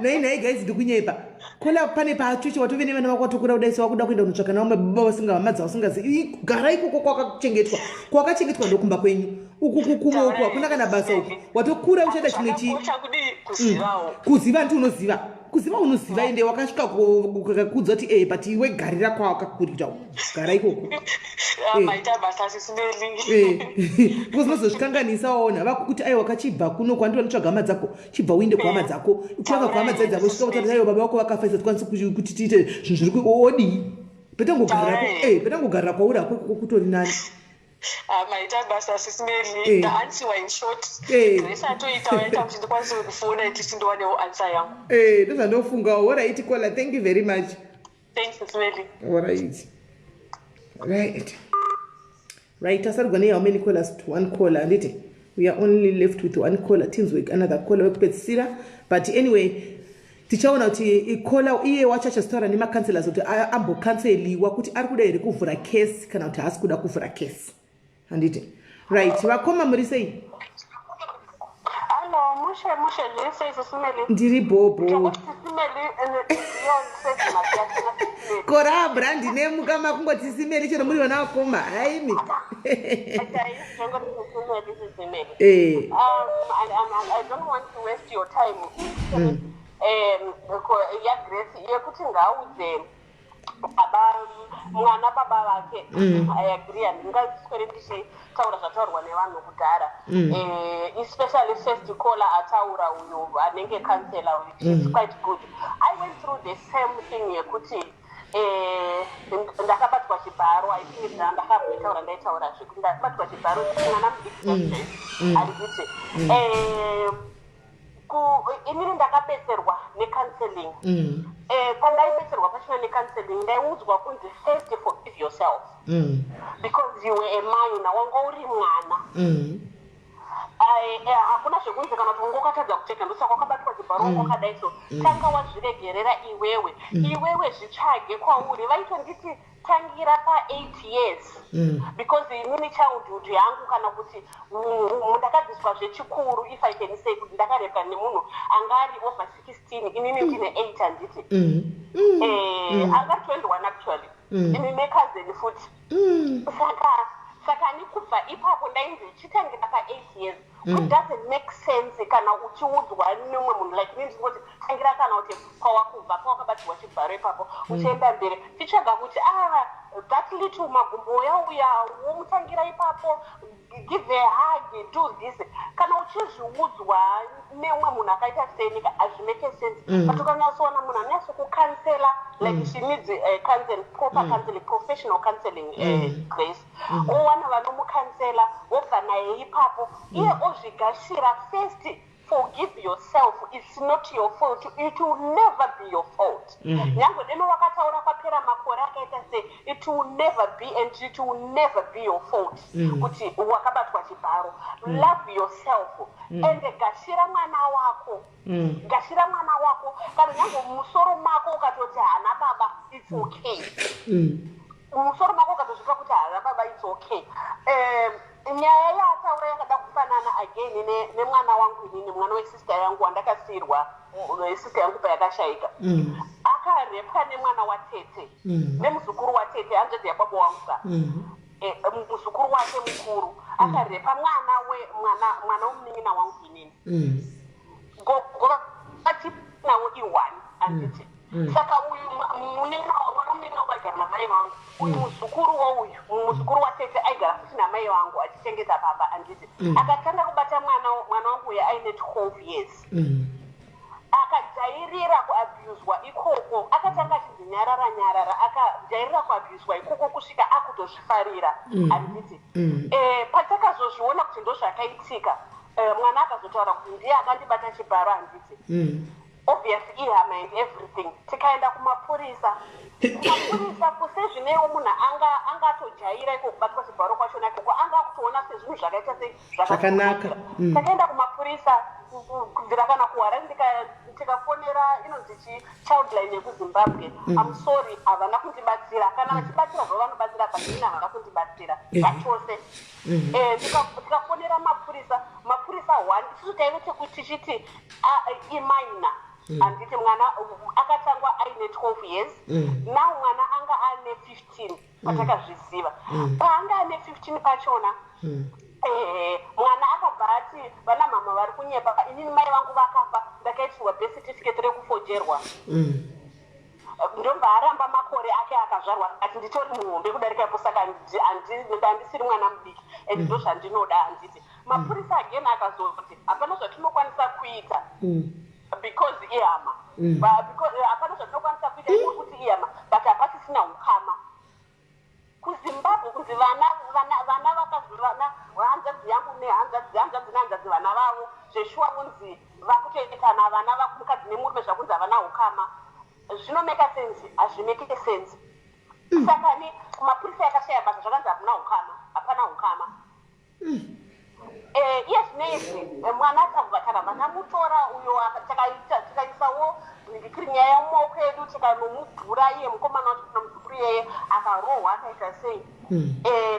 nei guys ndikunyepa kola pane pachuchi watove nevana vako watokura kudai sewakuda kuenda kunotsvaka nawo mababa vasinga vamadza vasingazi gara ikoko kwakachengetwa ndokumba kwenyu uku kumwe uku hakuna kana basa uku watokura uchaita chimwe kuziva ndi unoziva ende wakasvika kukakudza kuti but iwe garira kwawakakurira gara ikoko maita basa Sis Melly kuzozozvikanganisa waona vako kuti aiwa kachibva kuno kwandi vanotsvaga hama dzako chibva uinde kuhama dzako uchiwaka kuhama dzako svika kuti aiwa baba vako vakafaisa tikwanisi kuti tiite zvinhu zviri kuodi petangogarira kwauri hako kutori nani maita basa Sis Melly the answer in short Grace atoita waita kuti ndikwanise kufona kuti ndowanewo answer yangu ndozvandofunga alright kola thank you very much thanks Sis Melly right asarigwa nei how many callers to one caller andite we are only left with one caller tinzwe another caller wekupedzisira but anyway tichaona kuti ikola iye wachachasitaura nemakanselas kuti ambokanseliwa kuti ari kuda here kuvhura case kana kuti haasi kuda kuvhura case handiti right vakoma muri sei ndiri bobo kora brandi nemukama kungoti Sis Melly chero muri vana vakoma haimi I don't want to waste your time. Grace yekuti ngaudze mwana baba vake I agree ndingaswere ndichitaura zvataurwa nevanhu kudhara especially first caller ataura uyo anenge counselor which is quite good. I went through the same thing yekuti ndakabatwa chibharo I think ndakabvitaura ndaitaura zviku ndakabatwa chibharo mwana mudiki arikuti inini ndakabetserwa necounseling pandaibetserwa pachina necounseling ndaiudzwa kunzi first forgive yourself because you were a minor wanga uri mwana hakuna zvekunzi kana kuti ungokatadza kucheka ndosaka wakabatwa chibharo ungokadai so tanga wazviregerera iwewe zvitsvage kwauri vaitonditi tangira pa8 years because inini childhood yangu kana kuti ndakadziswa zvechikuru if I can say kuti ndakarepwa nemunhu angari over 16 inini ndine 8 handiti angari 21 actually ini necousin futi saka nikubva ipapo ndainzi chitangira pa8 years it doesn't make sense kana uchiudzwa nemumwe munhu like nini ndingoti tangira kana kuti pawakubva pawakabatirwa chibharo ipapo uchienda mberi tichaga kuti that little magumbo yauya womutangira ipapo give a hug do this kana uchizviudzwa nemumwe munhu akaita senika hazvimake sense but ukanyasoona munhu anyaso kukansela like she needs counseling, proper counseling, professional counseling Grace owana vanomukansela wobva naye ipapo iye ozvigashira first forgive yourself. It's not your fault. It will never be your fault. Nyango deno wakataura kwapera makore akaita say it will never be and it will never be your fault. Kuti wakabatwa chibharo. Love yourself. And gashira mwana wako. Gashira mwana wako. Kana nyango musoro mako ukatoti hana baba, it's okay. Musoro mako ukatozvika kuti hana baba, it's okay. Nyaya yataura yakada kufanana again nemwana wangu inini mwana wesister yangu wandakasirwa sister yangu payakashaika akarepwa nemwana watete nemuzukuru watete hanzvadzi yababa wangu ka muzukuru wake mukuru akarepa mwana womunin'ina wangu inini ati nawo iwani anditi saka uyu munin'ina wagara namai vangu uyu muzukuru muzukuru watete aigara futi namai vangu achichengeta baba anditi akatanga kubata mwana wangu uyu aine 12 years akajairira kuabhuzwa ikoko akatanga achidzinyarara akajairira kuabhuzwa ikoko kusvika akutozvifarira anditi patakazozviona kuti ndozvakaitika mwana akazotaura kuti ndiye akandibata chibharo handiti obviously ihama and everything tikaenda kumapurisa kusezvinewo munhu angatojaira iko kubatwa chibharo kwachona ikoko anga kutoona sezvinhu zvakaita zvakanaka. takaenda kumapurisa kubvira kana kuhwara tikafonera inonzi childline yekuzimbabwe I'm sorry havana kundibatsira kana vachibatsira zvavo vanobatsira panini havana kundibatsira zvachose tikafonera mapurisa 1 isusu taive tichiti imaina handiti mwana akatangwa aine 12 years now mwana anga ane 15 patakazviziva paanga ane 15 pachona mwana akabva ati vana mama vari kunyepa inini mai vangu vakafa ndakaitirwa birth certificate rekufojerwa ndobva aramba makore ake akazvarwa ati nditori muhombe kudarika ipo saka handisiri mwana mudiki and ndo zvandinoda handiti mapurisa again akazoti hapana zvatinokwanisa kuita because ihama hapana zvatinokwanisa kuita kuti ihama but hapatisina ukama kuzimbabwe kunzi vana hanzvadzi yangu nehanzvadzi vana vavo zveshuwa kunzi vakutoitana vana mukadzi nemurume zvakunzi havana ukama zvinomeka sense hazvimekeke sense saka ni mapurisa yakashaya basa zvakanzi hapana ukama iye zvinezvi mwana takubva vakamutora uyo tikaisawo ndikiri nyaya yemumaoko edu tikanomubvura iye mukomana wacho tinomuzukuru iyeye akarohwa akaita sei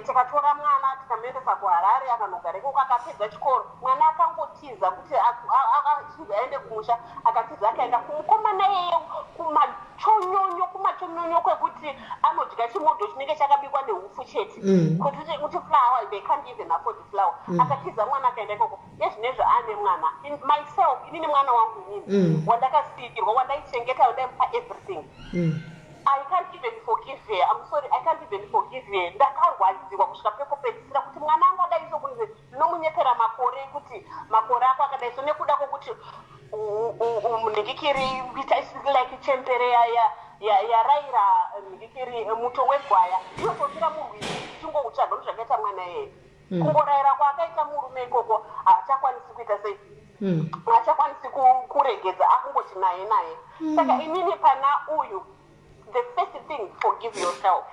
tikatora mwana tikamuendesa kuharare akanogara ikoko akapedza chikoro mwana akangotiza kuti aende kumusha akatiza akaenda kumukomana iyeye kumachonyonyo kwekuti anodya chimodho chinenge chakabikwa neupfu chete kuti flower they can't even afford flower akatiza mwana akaenda ikoko yezvinezvi ane mwana myself inini mwana wangu inini wandakasikirwa wandaichengeta wandaimupa everything I can't even forgive her. I'm sorry, I can't even forgive her. Ndakarwadziwa kusvika pekupedzisira kuti mwana angadai sokunzi nomunyepera makore kuti makore ako akadai so nekuda kwokuti munhingikiri like chembere yaraira nhingikiri muto wegwaya inotofira murwizi chingoutsvaga ndozvakaita mwana yeye kungorayira kwaakaita murume ikoko haachakwanisi kuita sei haachakwanisi kuregedza akungoti naye saka inini pana uyu the first thing, forgive yourself.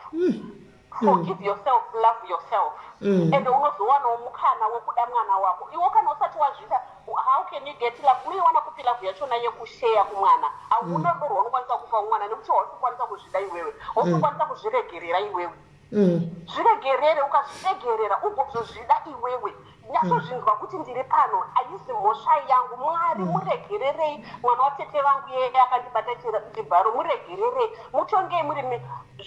Forgive yourself, love yourself. And unozowana mukana wekuda mwana wako. Iwo kana usati wazvita, how can you get love? Unoiwana kupi love yachona yekushare kumwana. Hauna ndoro unokwanisa kupa mwana nekuti wasikwanisa kuzvida iwewe. Wasikwanisa kuzviregerera iwewe. Zviregerere ukazviregerera ugozozvida iwewe. Nyasozvinzwa kuti ndiri pano haisi mhosva yangu Mwari muregererei mwana watete vangu yeye akandibata chibharo muregererei mutongei muri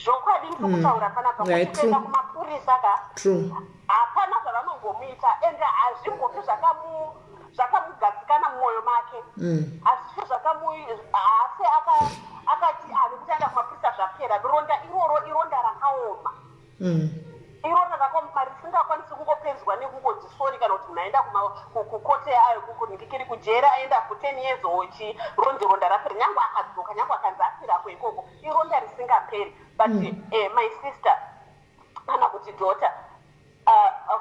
zvokwadi ndiri kutaura panapa kuenda kumapurisa ka hapana zvavanongomuita ende hazvimbopi zvakamugadzikana mumwoyo make hazvifi asi akati ari kutaenda kumapurisa zvapera ironda rakaoma ironda rakaoma risingakwanisi kungopedzwa nekungodzisori kana kuti mnaenda kukote ayo kunikikiri kujera aenda ku 10 years ochi ronda rapera nyange akadzoka nyange akanzi afirako ikoko ironda risingaperi but my sister kana kuti daughter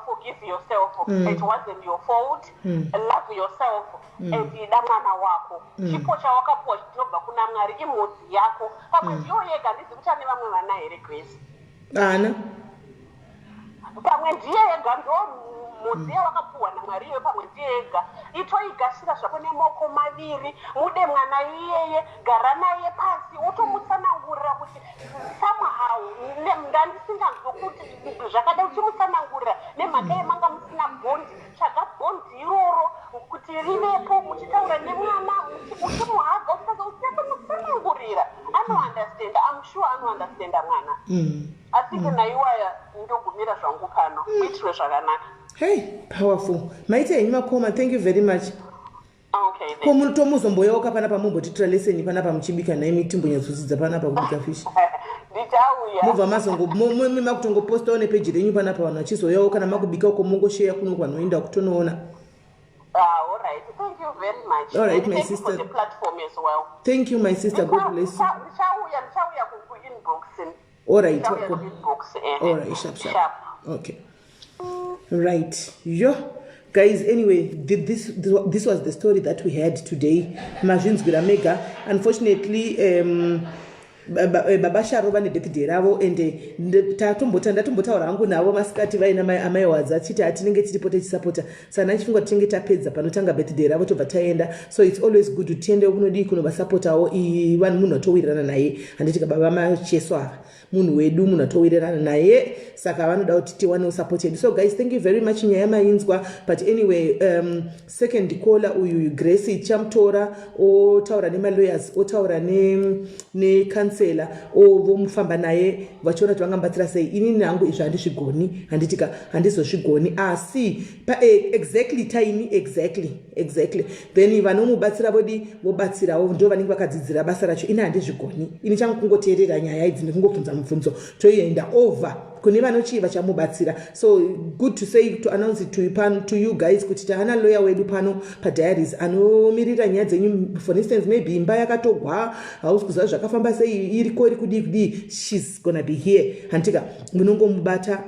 forgive yourself it wasn't your fault love yourself and ida mwana wako chipo chawakapuwa chinobva kuna Mwari imhodzi yako pamwe ndiyo yega ndizi kuti ane vamwe vana here Grace pamwe ndiye yega ndo mudziya wakapuwa naMwari iwe pamwe ndiye yega itoigashira zvako nemaoko maviri mude mwana iyeye gara naye pasi utomutsanangurira kuti somehow ndandisingazokuti zvakada uchimutsanangurira nemhaka yemanga musina bhondi tsvaga bhondi iroro kuti rivepo muchitaura nemwana uchimuhaga uchitaza uchinyatomutsanangurira anounderstand I'm sure anounderstanda mwana asi kana iwaya ndogumira zvangu pano kuitire zvakanaka. Hey, powerful. Maite henyu makoma, thank you very much. Okay. Ko munotomuzomboyauka panapa mumbotitira leseni panapa muchibika naye mitumbu nyatsotsidza panapa kubika fish. Ndichauya. Mubva mazongo makutongopostawo nepeji renyu panapa vanhu vachizoyauka kana makubika uko mungosheya kuno kwanoenda kutonoona. All right. Thank you very much. All right, my thank sister. You for the platform as well. Thank you, my sister. God bless you. Ndichauya ku-inbox. All right. Inbox. All right, sharp. Okay. Right. Yo. guys, anyway, this was the story that we had today. Mazvinzwira mega. Unfortunately, baba Sharo vane birthday ravo ende ndatombotaura hangu navo masikati vaina amaiwadza achiti hatinenge tiripo tichisapota sana chifunga tinenge tapedza panotanga birthday ravo tobva taenda. So it's always good kuti tiende kunodii kunovasapotawo vanhu munhu atowirirana naye handiti kababa macheso ava munhu wedu munhu atowirirana naye saka vanoda kuti tiwane support yedu. So guys, thank you very much nyaya mainzwa. But anyway, second caller uyu Grace chamutora otaura nemalawyers otaura necancellor vomufamba naye vachiona kuti vangambatsira sei. Inini hangu izvo handizvigoni handitika handizozvigoni asi exactly time exactly then vanomubatsira vobatsirawo ndo vanenge vakadzidzira basa racho. Ini handizvigoni, ini changu kungoteerera nyaya idzi ndikungobvunza mubvunzo toenda over kune vanochiva chamubatsira. So good to say, to announce it to you guys kuti tahana lawyer wedu pano padiaries anomirira nyaya dzenyu. For instance, maybe imba yakatogwa hausi kuziva zvakafamba sei iriko iri kudii she's gonna be here handika munongomubata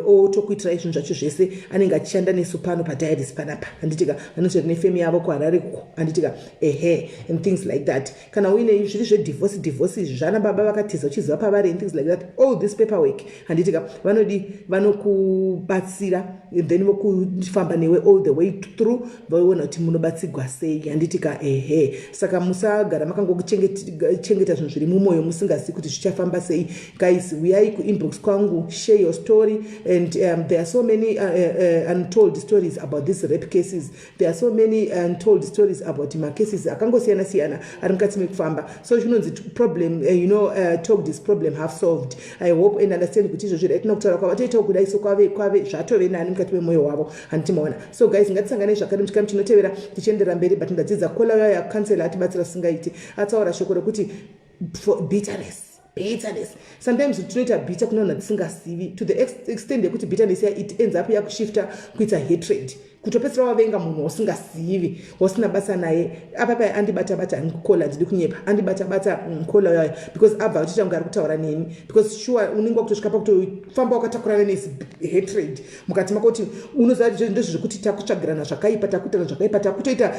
otokuitirai zvinhu zvacho zvese anenge achishanda nesu pano padiaries panapa handitika vanoti nefemi yavo kuharare kuko handitika and things like that. Kana uine zviri zvedivhosi zvana baba vakatiza uchiziva pavari and things like that, all this paperwork handiti vanokubatsira then vokufamba newe all the way through vaona kuti munobatsigwa sei handitika saka musagara makangochengeta zvinhu zviri mumwoyo musingazivi kuti zvichafamba sei. Guys, uyai kuinbox kwangu, share your story and there are so many untold stories about these rape cases. There are so many untold stories about macases akangosiyana ari mukati mekufamba. So zvinonzi problem talk this problem half solved. I hope and understand kuti izvo zviri atinokutaura kwava toitawo kudai so kwave zvatove nani mukati memwoyo wavo handitimaona. So guys, ngatisangane zvakare muchikamu chinotevera tichiendera mberi. But ndadzidza kola yayo yakansela atibatsira singaiti atsaura shoko rekuti bitterness. Sometimes tinoita bitter kunaona tisingasivi to the extent yekuti bitterness it ends up yakushifta kuita hatred kutopedzera wavenga munhu usingasivi wasina basa naye. Apa andibata ngikola ndidi kunyepa andibata ngikola yayo because abva kuti changari kutaura neni because sure unenge kutosvika pakutofamba wakatakurana nesi hatred mukati mako kuti unoziva ndizvo zvekuti takutsvagirana zvakaipa takuitana zvakaipa takutoita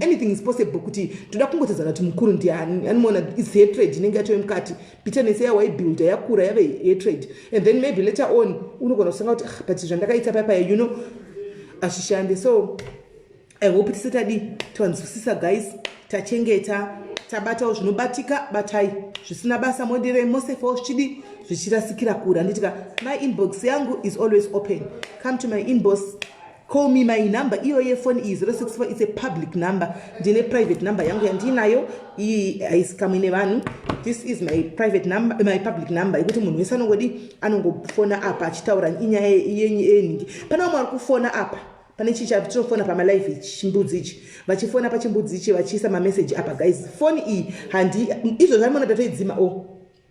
anything is possible kuti toda kungotedzana kuti mukuru ndiani anoona is hatred inenge yatove mukati bitterness yawaibuilda yakura yave hatred and then maybe later on unogona kusanga kuti but zvandakaita paya ashishande. So I hope tisatadi twanzwisisa guys, tachengeta tabatawo zvinobatika batai zvisina basa modire mosefawo zvichidi zvichirasikira kura handitika my inbox yangu is always open. Come to my inbox, call me. My number iyoye phone is 064. It's a public number. Ndine private number yangu yandinayo aisikami nevanhu. This is my private number, my public number. Ikuti munhu wese anongofona apa achitaura inyaya yenyu eningi. Pana vamwe vari kufona apa pane chichatinofona pamalive chimbudzi ichi vachifona pachimbudzi ichi vachiisa mameseji apa. Guys, phone iyi handi izvo zvaimona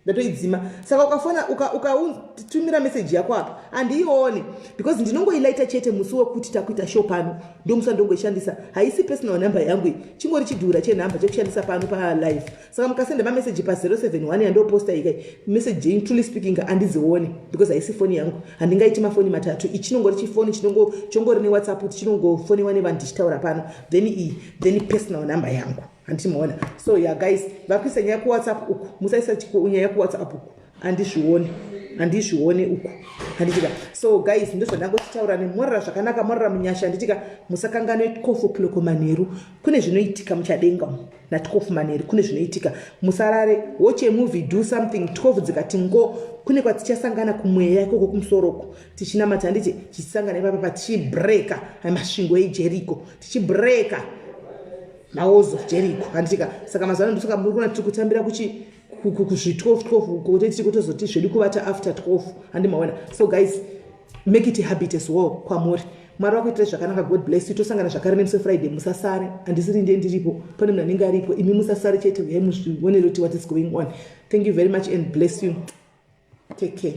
ndatoidzima saka ukafona ukatumira meseji yako apa handiione because ndinongoilaita chete musi wekuti takuita show pano ndio musi ndongoishandisa. Haisi personal number yangu chingori chidhura chenhamba chekushandisa pano palive. Saka mukasenda mameseji pa071 yandoposta ikai message yenyu truly speaking handidzione because haisi phone yangu handingaiti mafoni matatu. Ichi chinongori chifoni chongori neWhatsApp chinongofoniwa nevanhu tichitaura pano then personal number yangu handitimaona. So yeah guys, vakuisa nyaya kuWhatsApp uku musaisa nyaya kuWhatsApp uku handizvione uku handitika. So guys, ndozvandangotitaura nemorera zvakanaka morera munyasha handitika musakangane tikofu kiloko manheru kune zvinoitika muchadenga natikofu manheru kune zvinoitika musarare watch a movie do something tikofu dzikati ngo kune kwatichasangana kumweya ikoko kumusoroko tichinamata handiti tichisangana ipapa tichibreka masvingo eJeriko tichibreka walls of Jericho handitika. Saka mazano ndosaka muri kuna tiri kutambira kuzvi12 kuti tiri kutozoti zvedu kuvata after 12 handimaona. So guys, make it a habit as well kwamuri. Mwari wakuitira zvakanaka, God bless you. Tosangana zvakare nemusi Friday, musasare. Handisiri ndiye ndiripo, pane munhu anenge aripo. Imi musasare chete, uyai muzvionere kuti what is going on. Thank you very much and bless you. Take care.